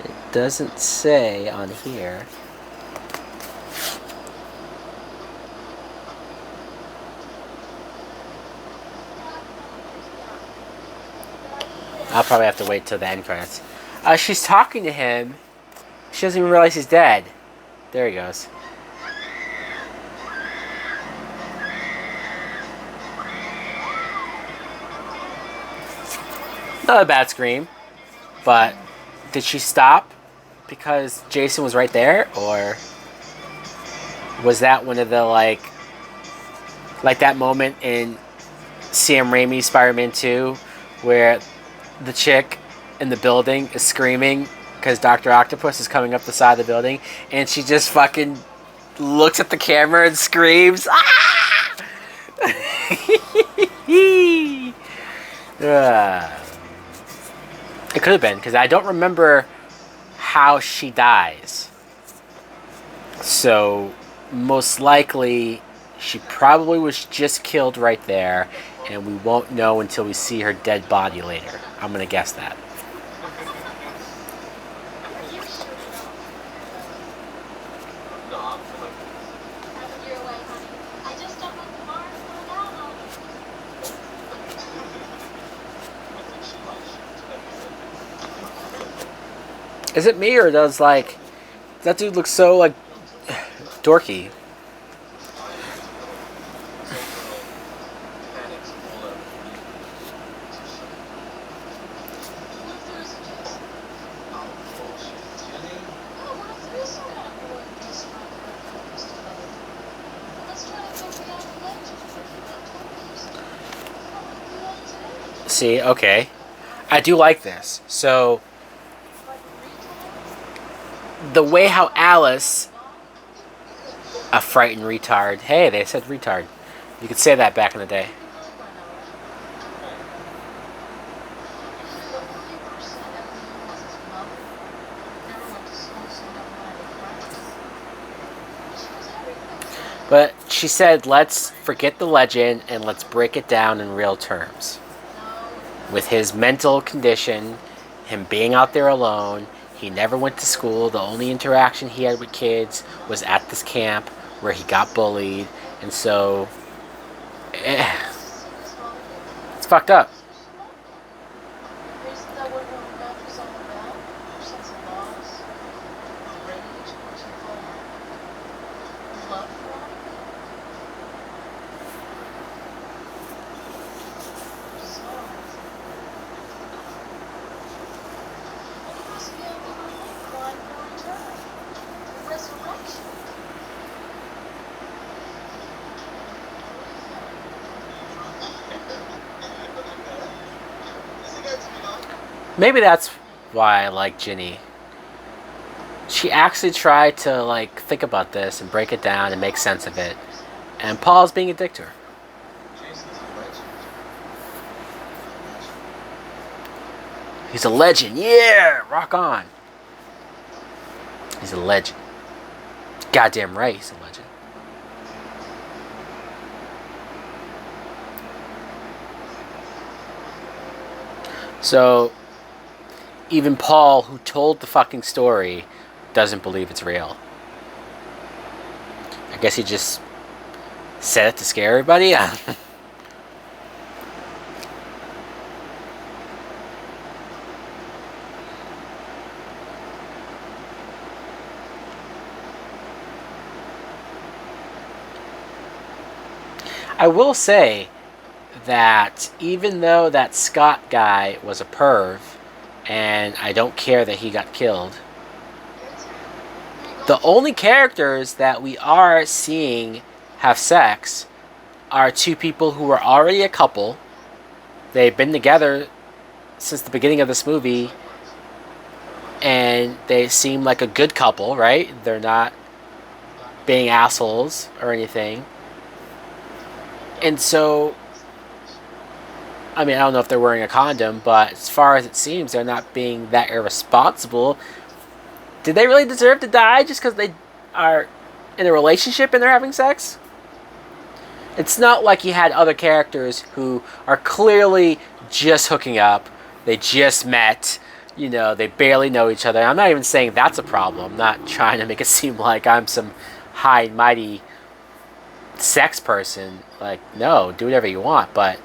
It doesn't say on here. I'll probably have to wait till the end credits. She's talking to him. She doesn't even realize he's dead. There he goes. Not a bad scream, but did she stop because Jason was right there, or was that one of the like that moment in Sam Raimi's Spider-Man 2 where the chick in the building is screaming because Dr. Octopus is coming up the side of the building, and she just fucking looks at the camera and screams, "Ah!" It could have been, because I don't remember how she dies. So, most likely, she probably was just killed right there, and we won't know until we see her dead body later. I'm going to guess that. Is it me, or does, like, that dude look so, like, dorky? See, okay. I do like this. So... the way how Alice, a frightened retard. Hey, they said retard. You could say that back in the day. But she said, let's forget the legend and let's break it down in real terms. With his mental condition, him being out there alone, he never went to school. The only interaction he had with kids was at this camp where he got bullied. And so, it's fucked up. Maybe that's why I like Ginny. She actually tried to like think about this and break it down and make sense of it. And Paul's being a dick to her. He's a legend. Yeah, rock on. He's a legend. Goddamn right, he's a legend. So, even Paul, who told the fucking story, doesn't believe it's real. I guess he just said it to scare everybody. I will say that even though that Scott guy was a perv, and I don't care that he got killed, the only characters that we are seeing have sex are two people who were already a couple. They've been together since the beginning of this movie, and they seem like a good couple, right? They're not being assholes or anything. And so, I mean, I don't know if they're wearing a condom, but as far as it seems, they're not being that irresponsible. Did they really deserve to die just because they are in a relationship and they're having sex? It's not like you had other characters who are clearly just hooking up. They just met. You know, they barely know each other. I'm not even saying that's a problem. I'm not trying to make it seem like I'm some high and mighty sex person. Like, no, do whatever you want, but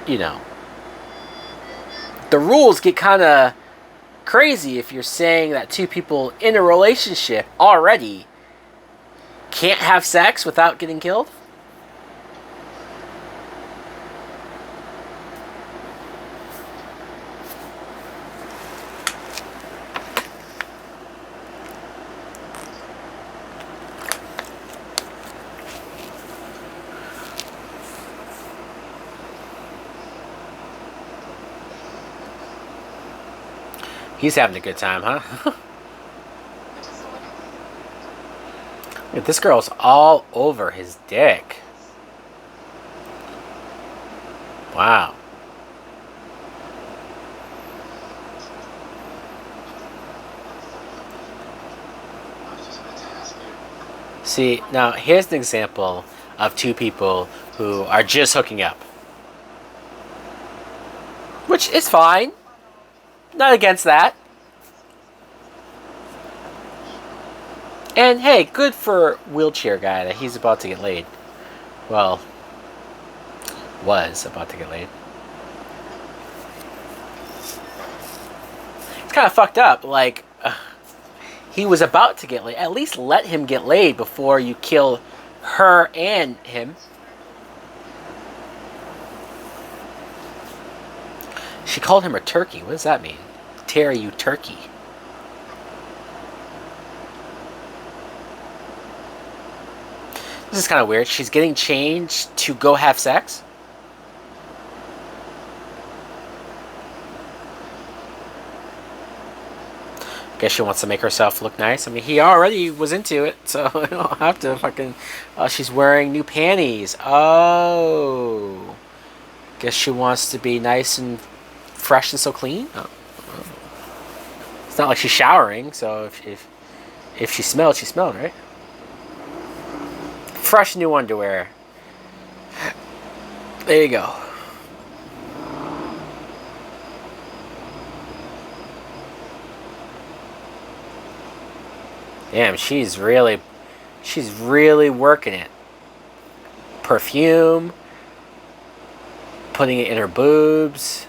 you know, the rules get kind of crazy if you're saying that two people in a relationship already can't have sex without getting killed. He's having a good time, huh? This girl's all over his dick. Wow. See, now here's an example of two people who are just hooking up. Which is fine. Not against that. And hey, good for wheelchair guy that he's about to get laid. Well, was about to get laid. It's kind of fucked up. Like, he was about to get laid. At least let him get laid before you kill her and him. She called him a turkey. What does that mean? Tear you turkey. This is kind of weird. She's getting changed to go have sex? Guess she wants to make herself look nice. I mean, he already was into it, so I don't have to fucking... Oh, she's wearing new panties. Oh. Guess she wants to be nice and fresh and so clean? Oh. It's not like she's showering, so if she smelled, she smelled, right? Fresh new underwear. There you go. Damn, she's really working it. Perfume, putting it in her boobs,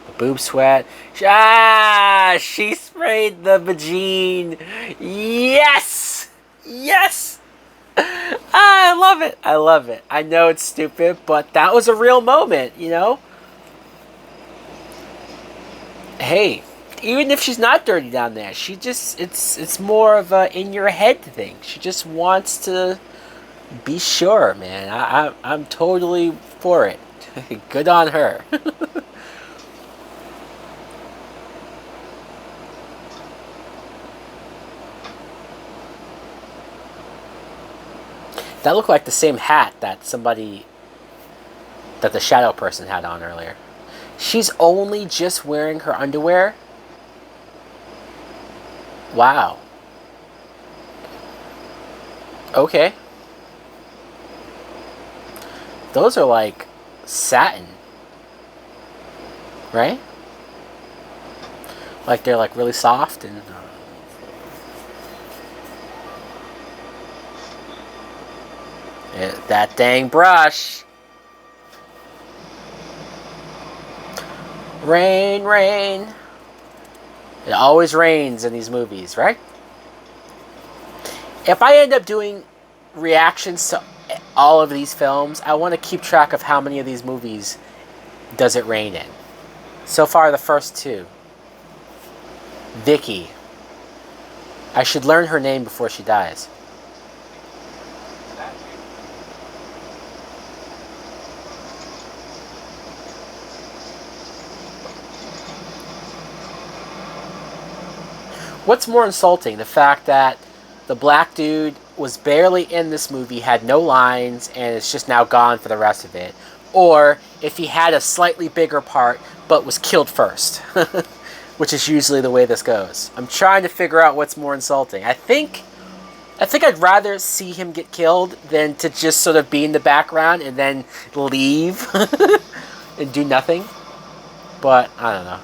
the boob sweat. She sprayed the vagine. Yes, yes. I love it. I love it. I know it's stupid, but that was a real moment, you know? Hey, even if she's not dirty down there, she just, it's more of a in your head thing. She just wants to be sure, man. I'm totally for it. Good on her. That looked like the same hat that the shadow person had on earlier. She's only just wearing her underwear? Wow. Okay. Those are like satin. Right? Like they're like really soft and... that dang brush. Rain, rain. It always rains in these movies, right? If I end up doing reactions to all of these films, I want to keep track of how many of these movies does it rain in. So far, the first two. Vicky. I should learn her name before she dies. What's more insulting? The fact that the black dude was barely in this movie, had no lines, and is just now gone for the rest of it. Or if he had a slightly bigger part, but was killed first. Which is usually the way this goes. I'm trying to figure out what's more insulting. I think I'd rather see him get killed than to just sort of be in the background and then leave and do nothing. But, I don't know.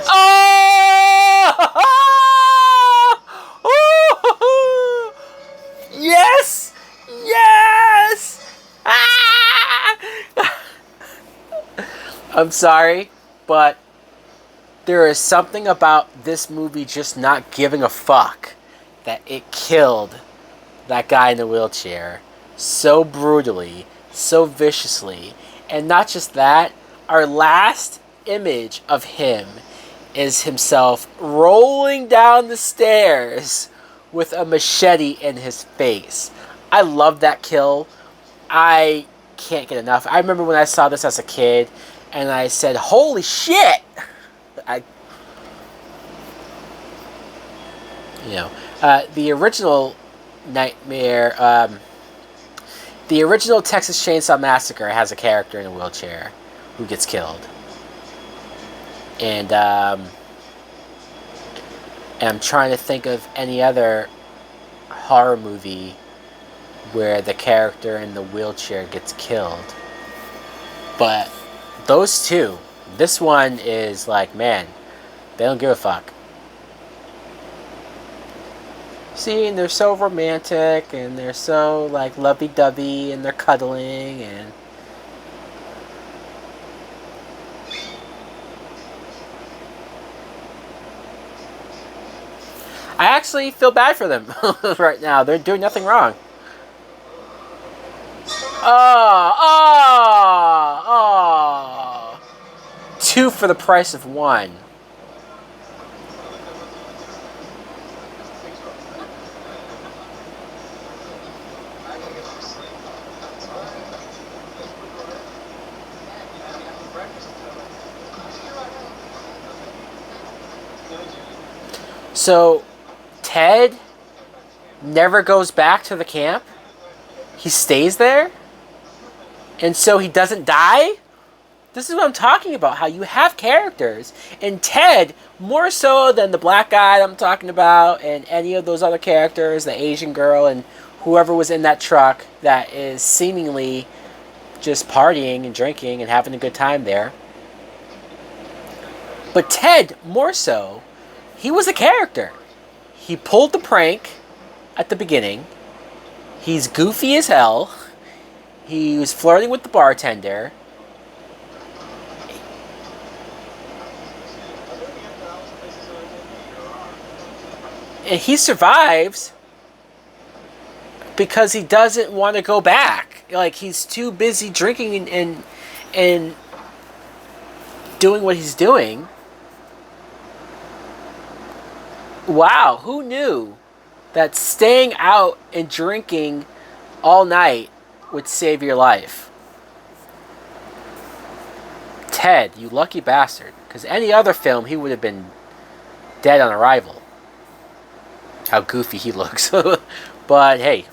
Oh! Yes! Yes! Ah! I'm sorry, but there is something about this movie just not giving a fuck that it killed that guy in the wheelchair so brutally, so viciously. And not just that, our last image of him is himself rolling down the stairs with a machete in his face. I love that kill. I can't get enough. I remember when I saw this as a kid and I said, holy shit! The original Nightmare, the original Texas Chainsaw Massacre has a character in a wheelchair who gets killed. And I'm trying to think of any other horror movie where the character in the wheelchair gets killed. But those two, this one is like, man, they don't give a fuck. See, and they're so romantic, and they're so, like, lovey-dovey, and they're cuddling, and... I actually feel bad for them right now. They're doing nothing wrong. Oh! Two for the price of one. So, Ted never goes back to the camp? He stays there? And so he doesn't die? This is what I'm talking about, how you have characters. And Ted, more so than the black guy I'm talking about, and any of those other characters, the Asian girl, and whoever was in that truck that is seemingly just partying and drinking and having a good time there. But Ted, more so, he was a character. He pulled the prank at the beginning. He's goofy as hell. He was flirting with the bartender. And he survives because he doesn't want to go back. Like, he's too busy drinking and doing what he's doing. Wow, who knew that staying out and drinking all night would save your life? Ted, you lucky bastard. Because any other film, he would have been dead on arrival. How goofy he looks. But hey,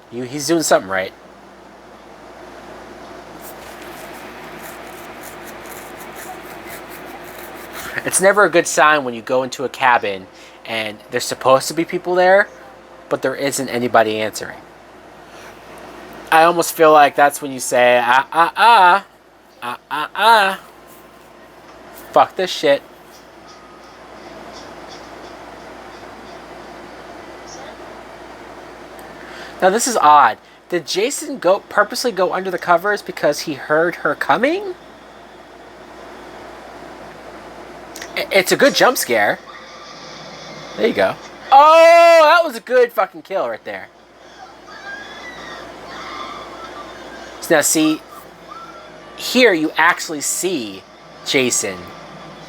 he's doing something right. It's never a good sign when you go into a cabin and there's supposed to be people there, but there isn't anybody answering. I almost feel like that's when you say, fuck this shit. Now this is odd. Did Jason purposely go under the covers because he heard her coming? It's a good jump scare. There you go. Oh, that was a good fucking kill right there. So now see, here you actually see Jason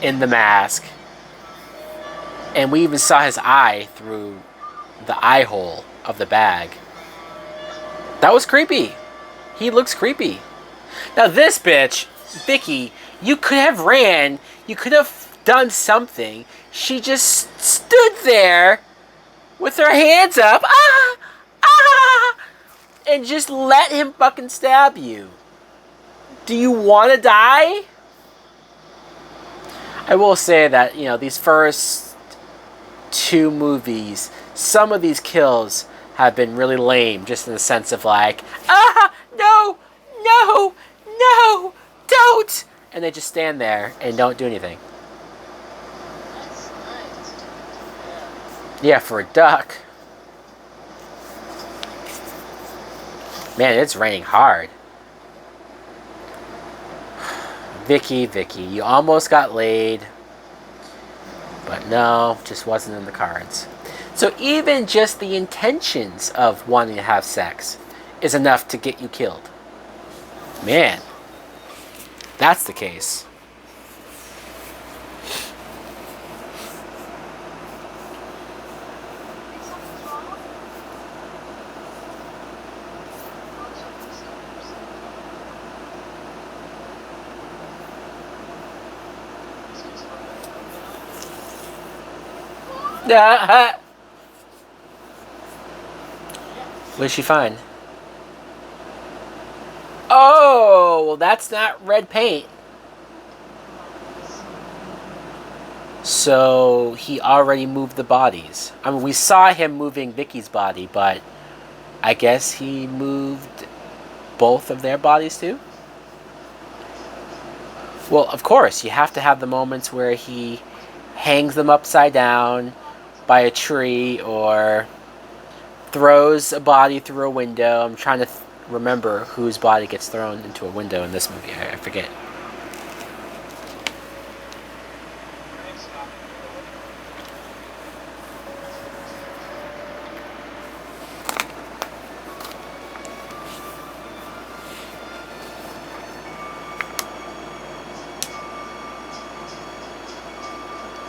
in the mask. And we even saw his eye through the eye hole of the bag. That was creepy. He looks creepy. Now this bitch, Vicky, you could have ran. You could have done something. She just stood there with her hands up. And just let him fucking stab you. Do you want to die? I will say that, these first two movies, some of these kills have been really lame, just in the sense of like, no, don't! And they just stand there and don't do anything. Yeah, for a duck. Man, it's raining hard. Vicky, you almost got laid. But no, just wasn't in the cards. So even just the intentions of wanting to have sex is enough to get you killed. Man, that's the case. What did she find? Oh, well, that's not red paint. So he already moved the bodies. I mean, we saw him moving Vicky's body, but I guess he moved both of their bodies too? Well, of course, you have to have the moments where he hangs them upside down by a tree or throws a body through a window. I'm trying to remember whose body gets thrown into a window in this movie. I forget.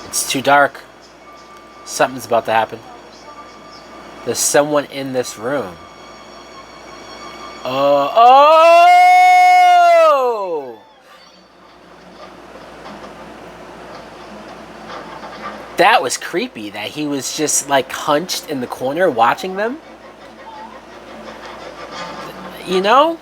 It's too dark. Something's about to happen. There's someone in this room. Oh! That was creepy, that he was just like hunched in the corner watching them. You know?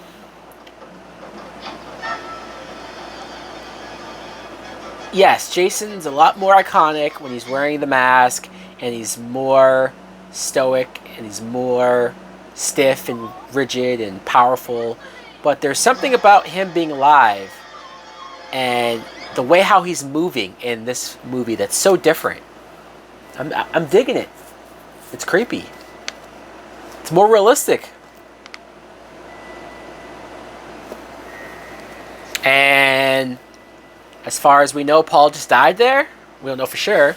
Yes, Jason's a lot more iconic when he's wearing the mask, and he's more stoic, and he's more stiff and rigid and powerful. But there's something about him being alive and the way how he's moving in this movie that's so different. I'm digging it. It's creepy. It's more realistic. And as far as we know, Paul just died there. We don't know for sure.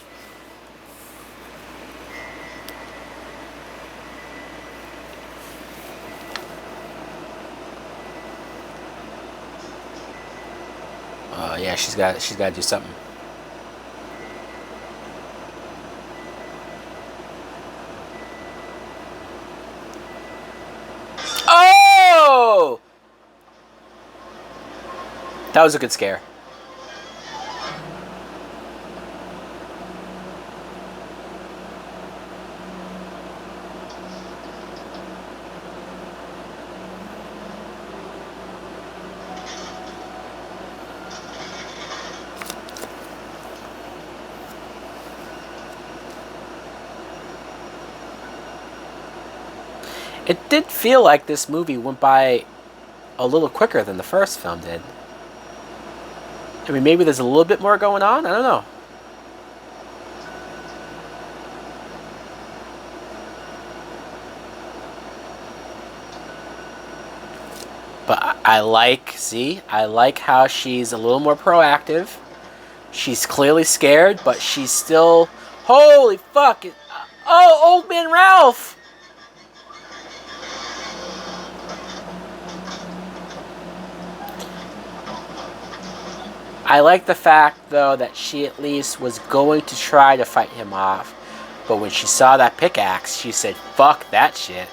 Yeah, she's got to do something. Oh! That was a good scare. It did feel like this movie went by a little quicker than the first film did. I mean, maybe there's a little bit more going on. I don't know. But I like how she's a little more proactive. She's clearly scared, but she's still... Holy fuck! Oh, Old Man Ralph! I like the fact, though, that she at least was going to try to fight him off. But when she saw that pickaxe, she said, fuck that shit.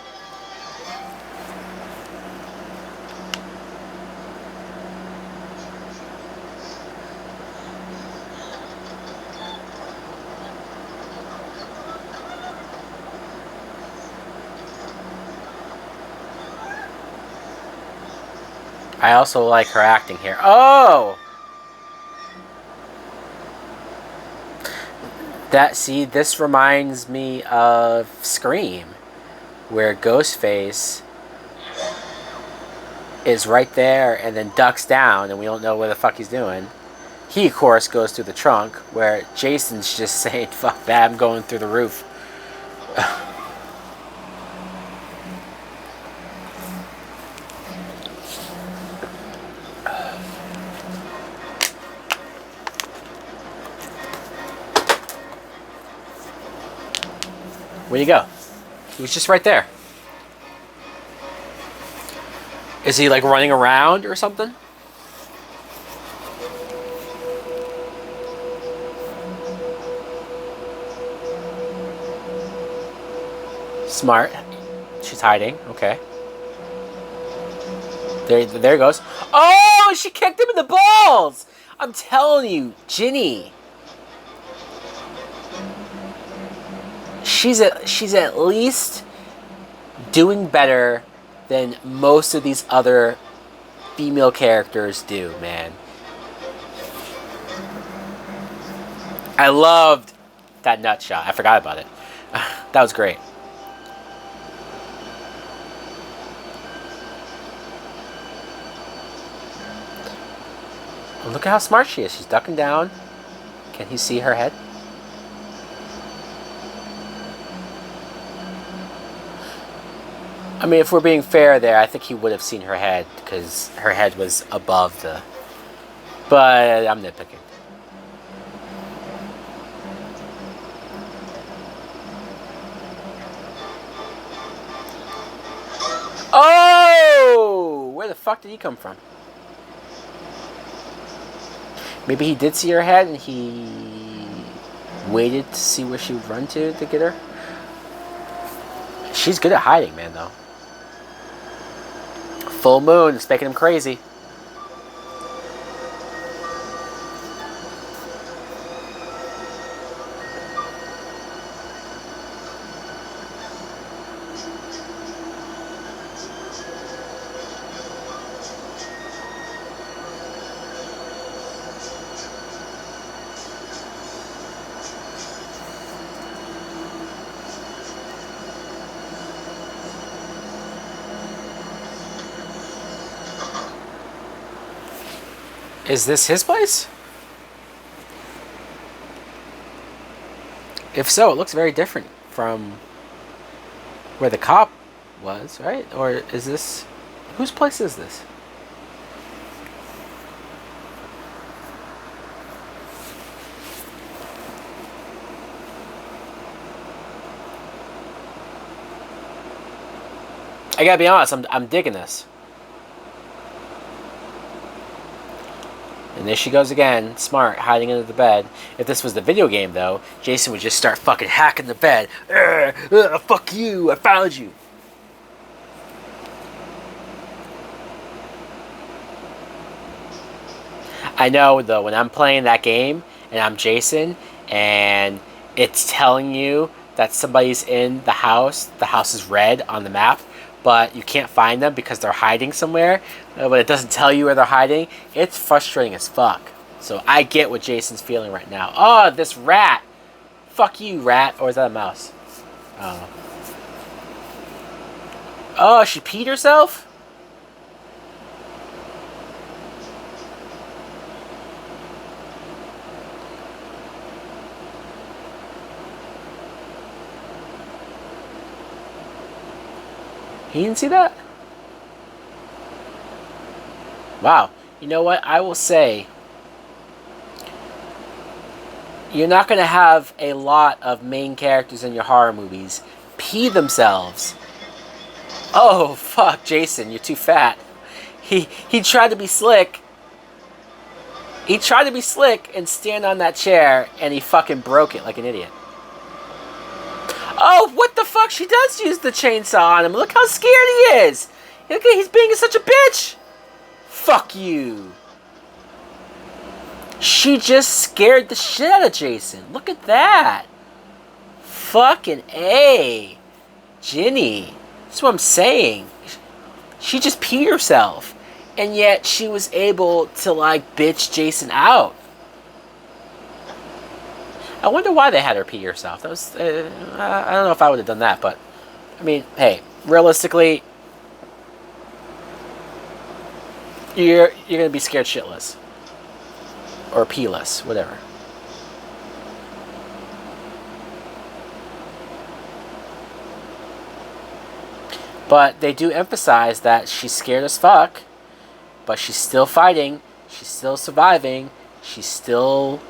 I also like her acting here. Oh! This reminds me of Scream, where Ghostface is right there and then ducks down and we don't know what the fuck he's doing. He, of course, goes through the trunk, where Jason's just saying, fuck that, I'm going through the roof. Where'd he go? He was just right there. Is he like running around or something? Smart. She's hiding. Okay. There goes. Oh, she kicked him in the balls! I'm telling you, Ginny. She's at least doing better than most of these other female characters do, man. I loved that nut shot. I forgot about it. That was great. Look at how smart she is. She's ducking down. Can he see her head? I mean, if we're being fair there, I think he would have seen her head because her head was above the... But I'm nitpicking. Oh! Where the fuck did he come from? Maybe he did see her head and he waited to see where she would run to get her. She's good at hiding, man, though. Full moon, it's making him crazy. Is this his place? If so, it looks very different from where the cop was, right? Or is this... Whose place is this? I gotta be honest, I'm digging this. And there she goes again, smart, hiding under the bed. If this was the video game, though, Jason would just start fucking hacking the bed. Fuck you, I found you. I know, though, when I'm playing that game, and I'm Jason, and it's telling you that somebody's in the house is red on the map, but you can't find them because they're hiding somewhere, but it doesn't tell you where they're hiding, it's frustrating as fuck. So I get what Jason's feeling right now. Oh, this rat! Fuck you, rat. Or is that a mouse? I don't know. Oh, she peed herself? He didn't see that? Wow. You know what? I will say, you're not going to have a lot of main characters in your horror movies pee themselves. Oh, fuck, Jason, you're too fat. He tried to be slick. He tried to be slick and stand on that chair, and he fucking broke it like an idiot. Oh, what the fuck? She does use the chainsaw on him. Look how scared he is. Look, he's being such a bitch. Fuck you. She just scared the shit out of Jason. Look at that. Fucking A. Ginny. That's what I'm saying. She just peed herself. And yet she was able to, like, bitch Jason out. I wonder why they had her pee herself. That was, I don't know if I would have done that, but, I mean, hey, realistically, you're going to be scared shitless. Or pee-less, whatever. But they do emphasize that she's scared as fuck, but she's still fighting, she's still surviving, she's still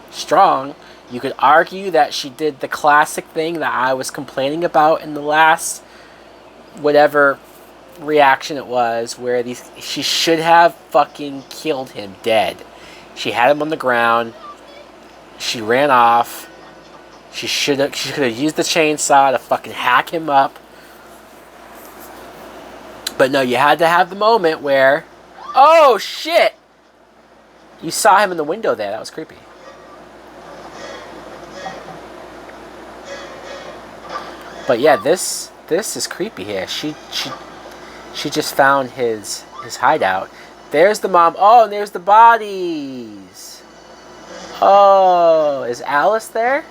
strong. You could argue that she did the classic thing that I was complaining about in the last whatever reaction it was, where she should have fucking killed him dead. She had him on the ground. She ran off. She could have used the chainsaw to fucking hack him up. But no, you had to have the moment where, oh shit! You saw him in the window there. That was creepy. But yeah, this is creepy here. She just found his hideout. There's the mom. Oh, and there's the bodies. Oh, is Alice there?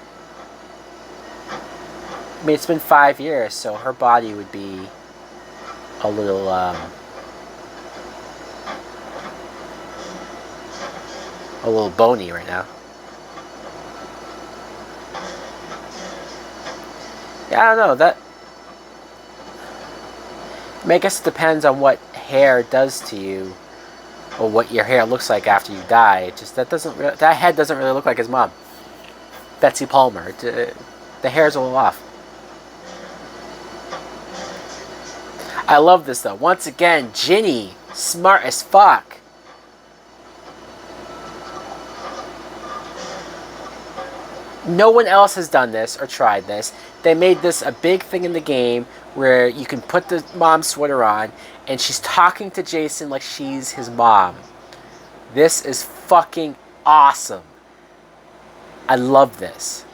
I mean, it's been 5 years, so her body would be a little, a little bony right now. Yeah, I don't know. That, I guess it depends on what hair does to you, or what your hair looks like after you die. It just that head doesn't really look like his mom, Betsy Palmer. The hair's a little off. I love this though. Once again, Ginny, smart as fuck. No one else has done this or tried this. They made this a big thing in the game where you can put the mom's sweater on and she's talking to Jason like she's his mom. This is fucking awesome. I love this.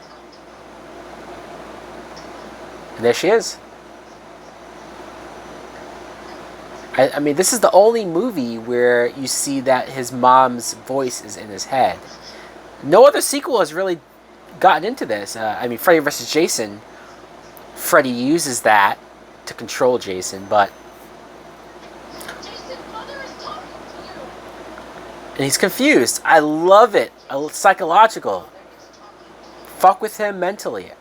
And there she is. I mean, this is the only movie where you see that his mom's voice is in his head. No other sequel has really gotten into this. I mean, Freddy vs. Jason, Freddy uses that to control Jason, but... Jason, Mother is talking to you. And he's confused. I love it. Psychological. Fuck with him mentally.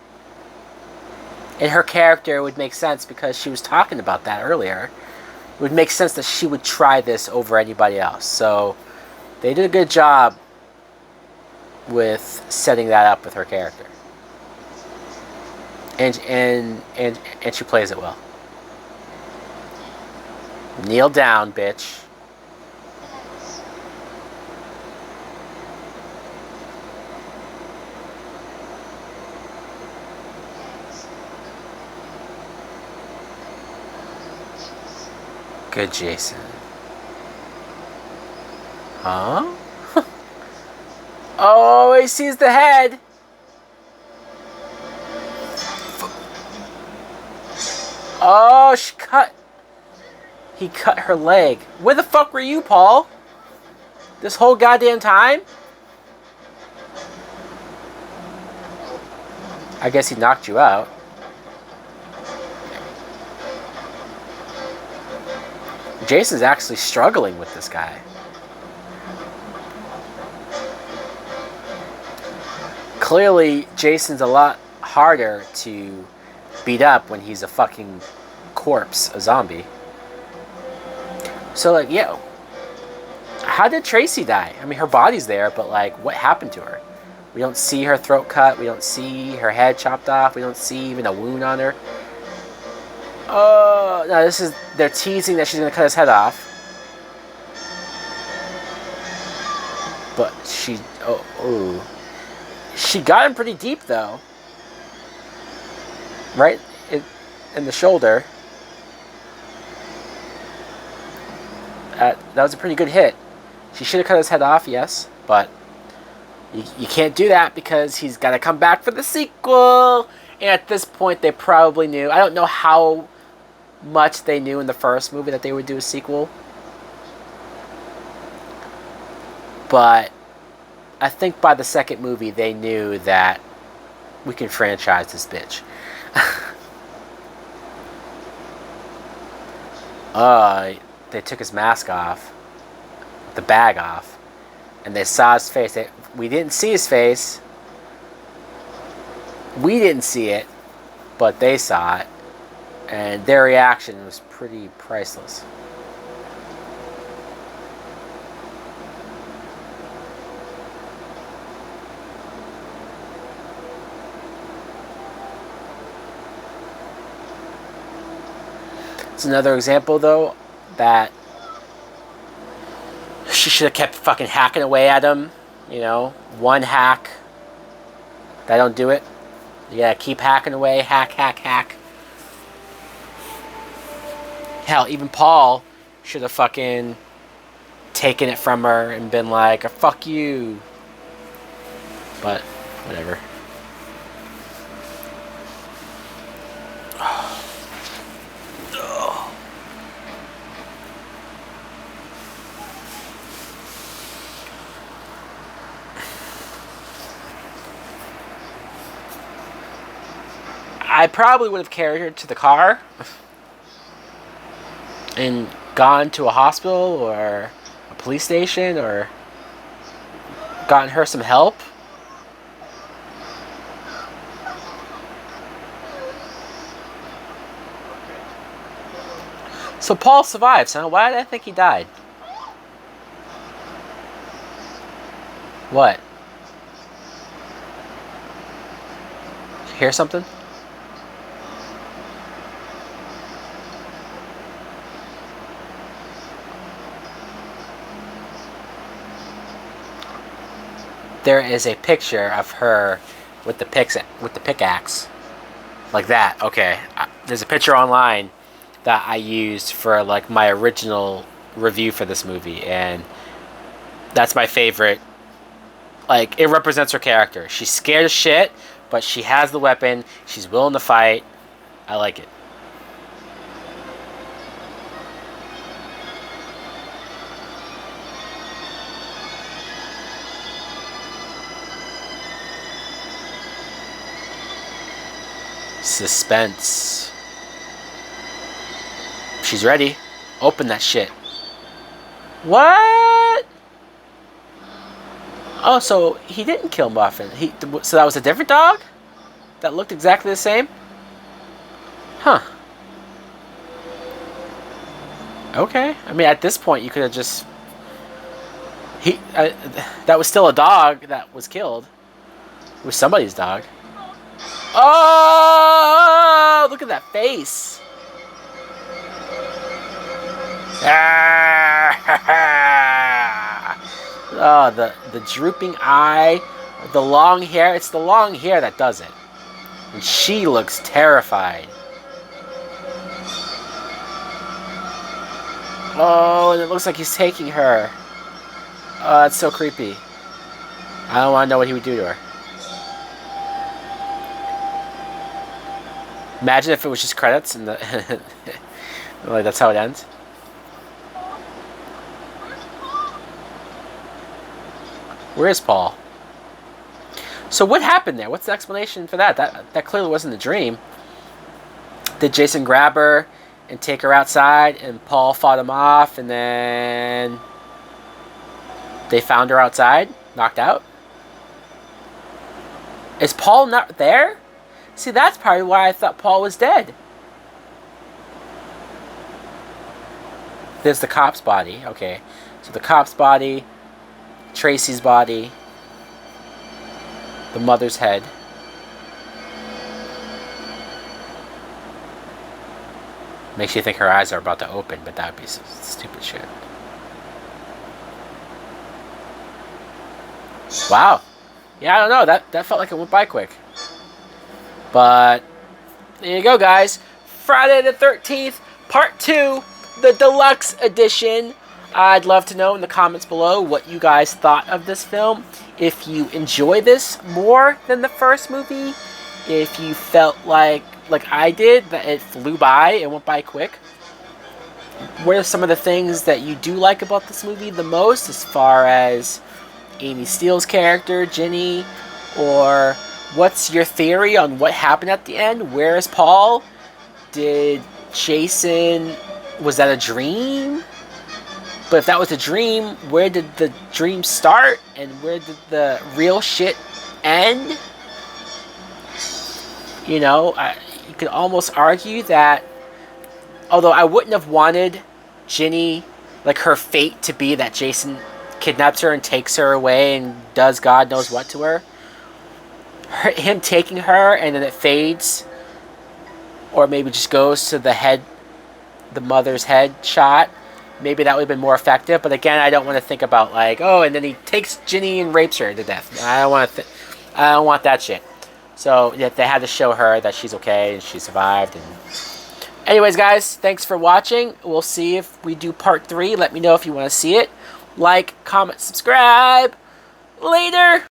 And her character would make sense because she was talking about that earlier. It would make sense that she would try this over anybody else. So they did a good job with setting that up with her character. And she plays it well. Kneel down, bitch. Good Jason. Huh? Oh, he sees the head. Oh, he cut her leg. Where the fuck were you, Paul? This whole goddamn time? I guess he knocked you out. Jason's actually struggling with this guy. Clearly, Jason's a lot harder to beat up when he's a fucking corpse, a zombie. So, like, yo, how did Tracy die? I mean, her body's there, but, like, what happened to her? We don't see her throat cut. We don't see her head chopped off. We don't see even a wound on her. Oh, no, they're teasing that she's going to cut his head off. But she got him pretty deep, though. Right in the shoulder. That was a pretty good hit. She should have cut his head off, yes, but you can't do that because he's got to come back for the sequel. And at this point, they probably knew. I don't know how much they knew in the first movie that they would do a sequel. But I think by the second movie, they knew that we can franchise this bitch. They took his mask off, the bag off, and they saw his face. We didn't see his face. We didn't see it, but they saw it, and their reaction was pretty priceless. It's another example, though, that she should have kept fucking hacking away at him. You know, one hack. That don't do it. You gotta keep hacking away. Hack, hack, hack. Hell, even Paul should have fucking taken it from her and been like, fuck you. But, whatever. I probably would have carried her to the car and gone to a hospital or a police station or gotten her some help. So Paul survives, huh? Why did I think he died? What? Did you hear something? There is a picture of her with the pickaxe, like that. Okay, there's a picture online that I used for like my original review for this movie, and that's my favorite. Like, it represents her character. She's scared as shit, but she has the weapon. She's willing to fight. I like it. Suspense. She's ready. Open that shit. What? Oh, so he didn't kill Muffin. So that was a different dog? That looked exactly the same? Huh. Okay. I mean, at this point, you could have just... that was still a dog that was killed. It was somebody's dog. Oh! Look at that face. Oh, the drooping eye, the long hair. It's the long hair that does it. And she looks terrified. Oh, and it looks like he's taking her. Oh, that's so creepy. I don't want to know what he would do to her. Imagine if it was just credits and the like that's how it ends. Where is Paul? So what happened there? What's the explanation for that? That clearly wasn't a dream. Did Jason grab her and take her outside, and Paul fought him off, and then they found her outside, knocked out. Is Paul not there? See, that's probably why I thought Paul was dead. There's the cop's body. Okay. So the cop's body, Tracy's body, the mother's head. Makes you think her eyes are about to open, but that would be some stupid shit. Wow. Yeah, I don't know. That felt like it went by quick. But there you go, guys. Friday the 13th, Part 2, the deluxe edition. I'd love to know in the comments below what you guys thought of this film. If you enjoy this more than the first movie. If you felt like I did, that it flew by, it went by quick. What are some of the things that you do like about this movie the most, as far as Amy Steele's character, Ginny, or what's your theory on what happened at the end? Where is Paul? Did Jason, was that a dream? But if that was a dream, where did the dream start? And where did the real shit end? You know, you could almost argue that, although I wouldn't have wanted Ginny, like her fate to be that Jason kidnaps her and takes her away and does God knows what to her. Him taking her and then it fades, or maybe just goes to the head, the mother's head shot. Maybe that would have been more effective. But again, I don't want to think about like, oh, and then he takes Ginny and rapes her to death. I don't want that shit. So yeah, they had to show her that she's okay and she survived. And anyways, guys, thanks for watching. We'll see if we do part 3. Let me know if you want to see it. Like, comment, subscribe. Later.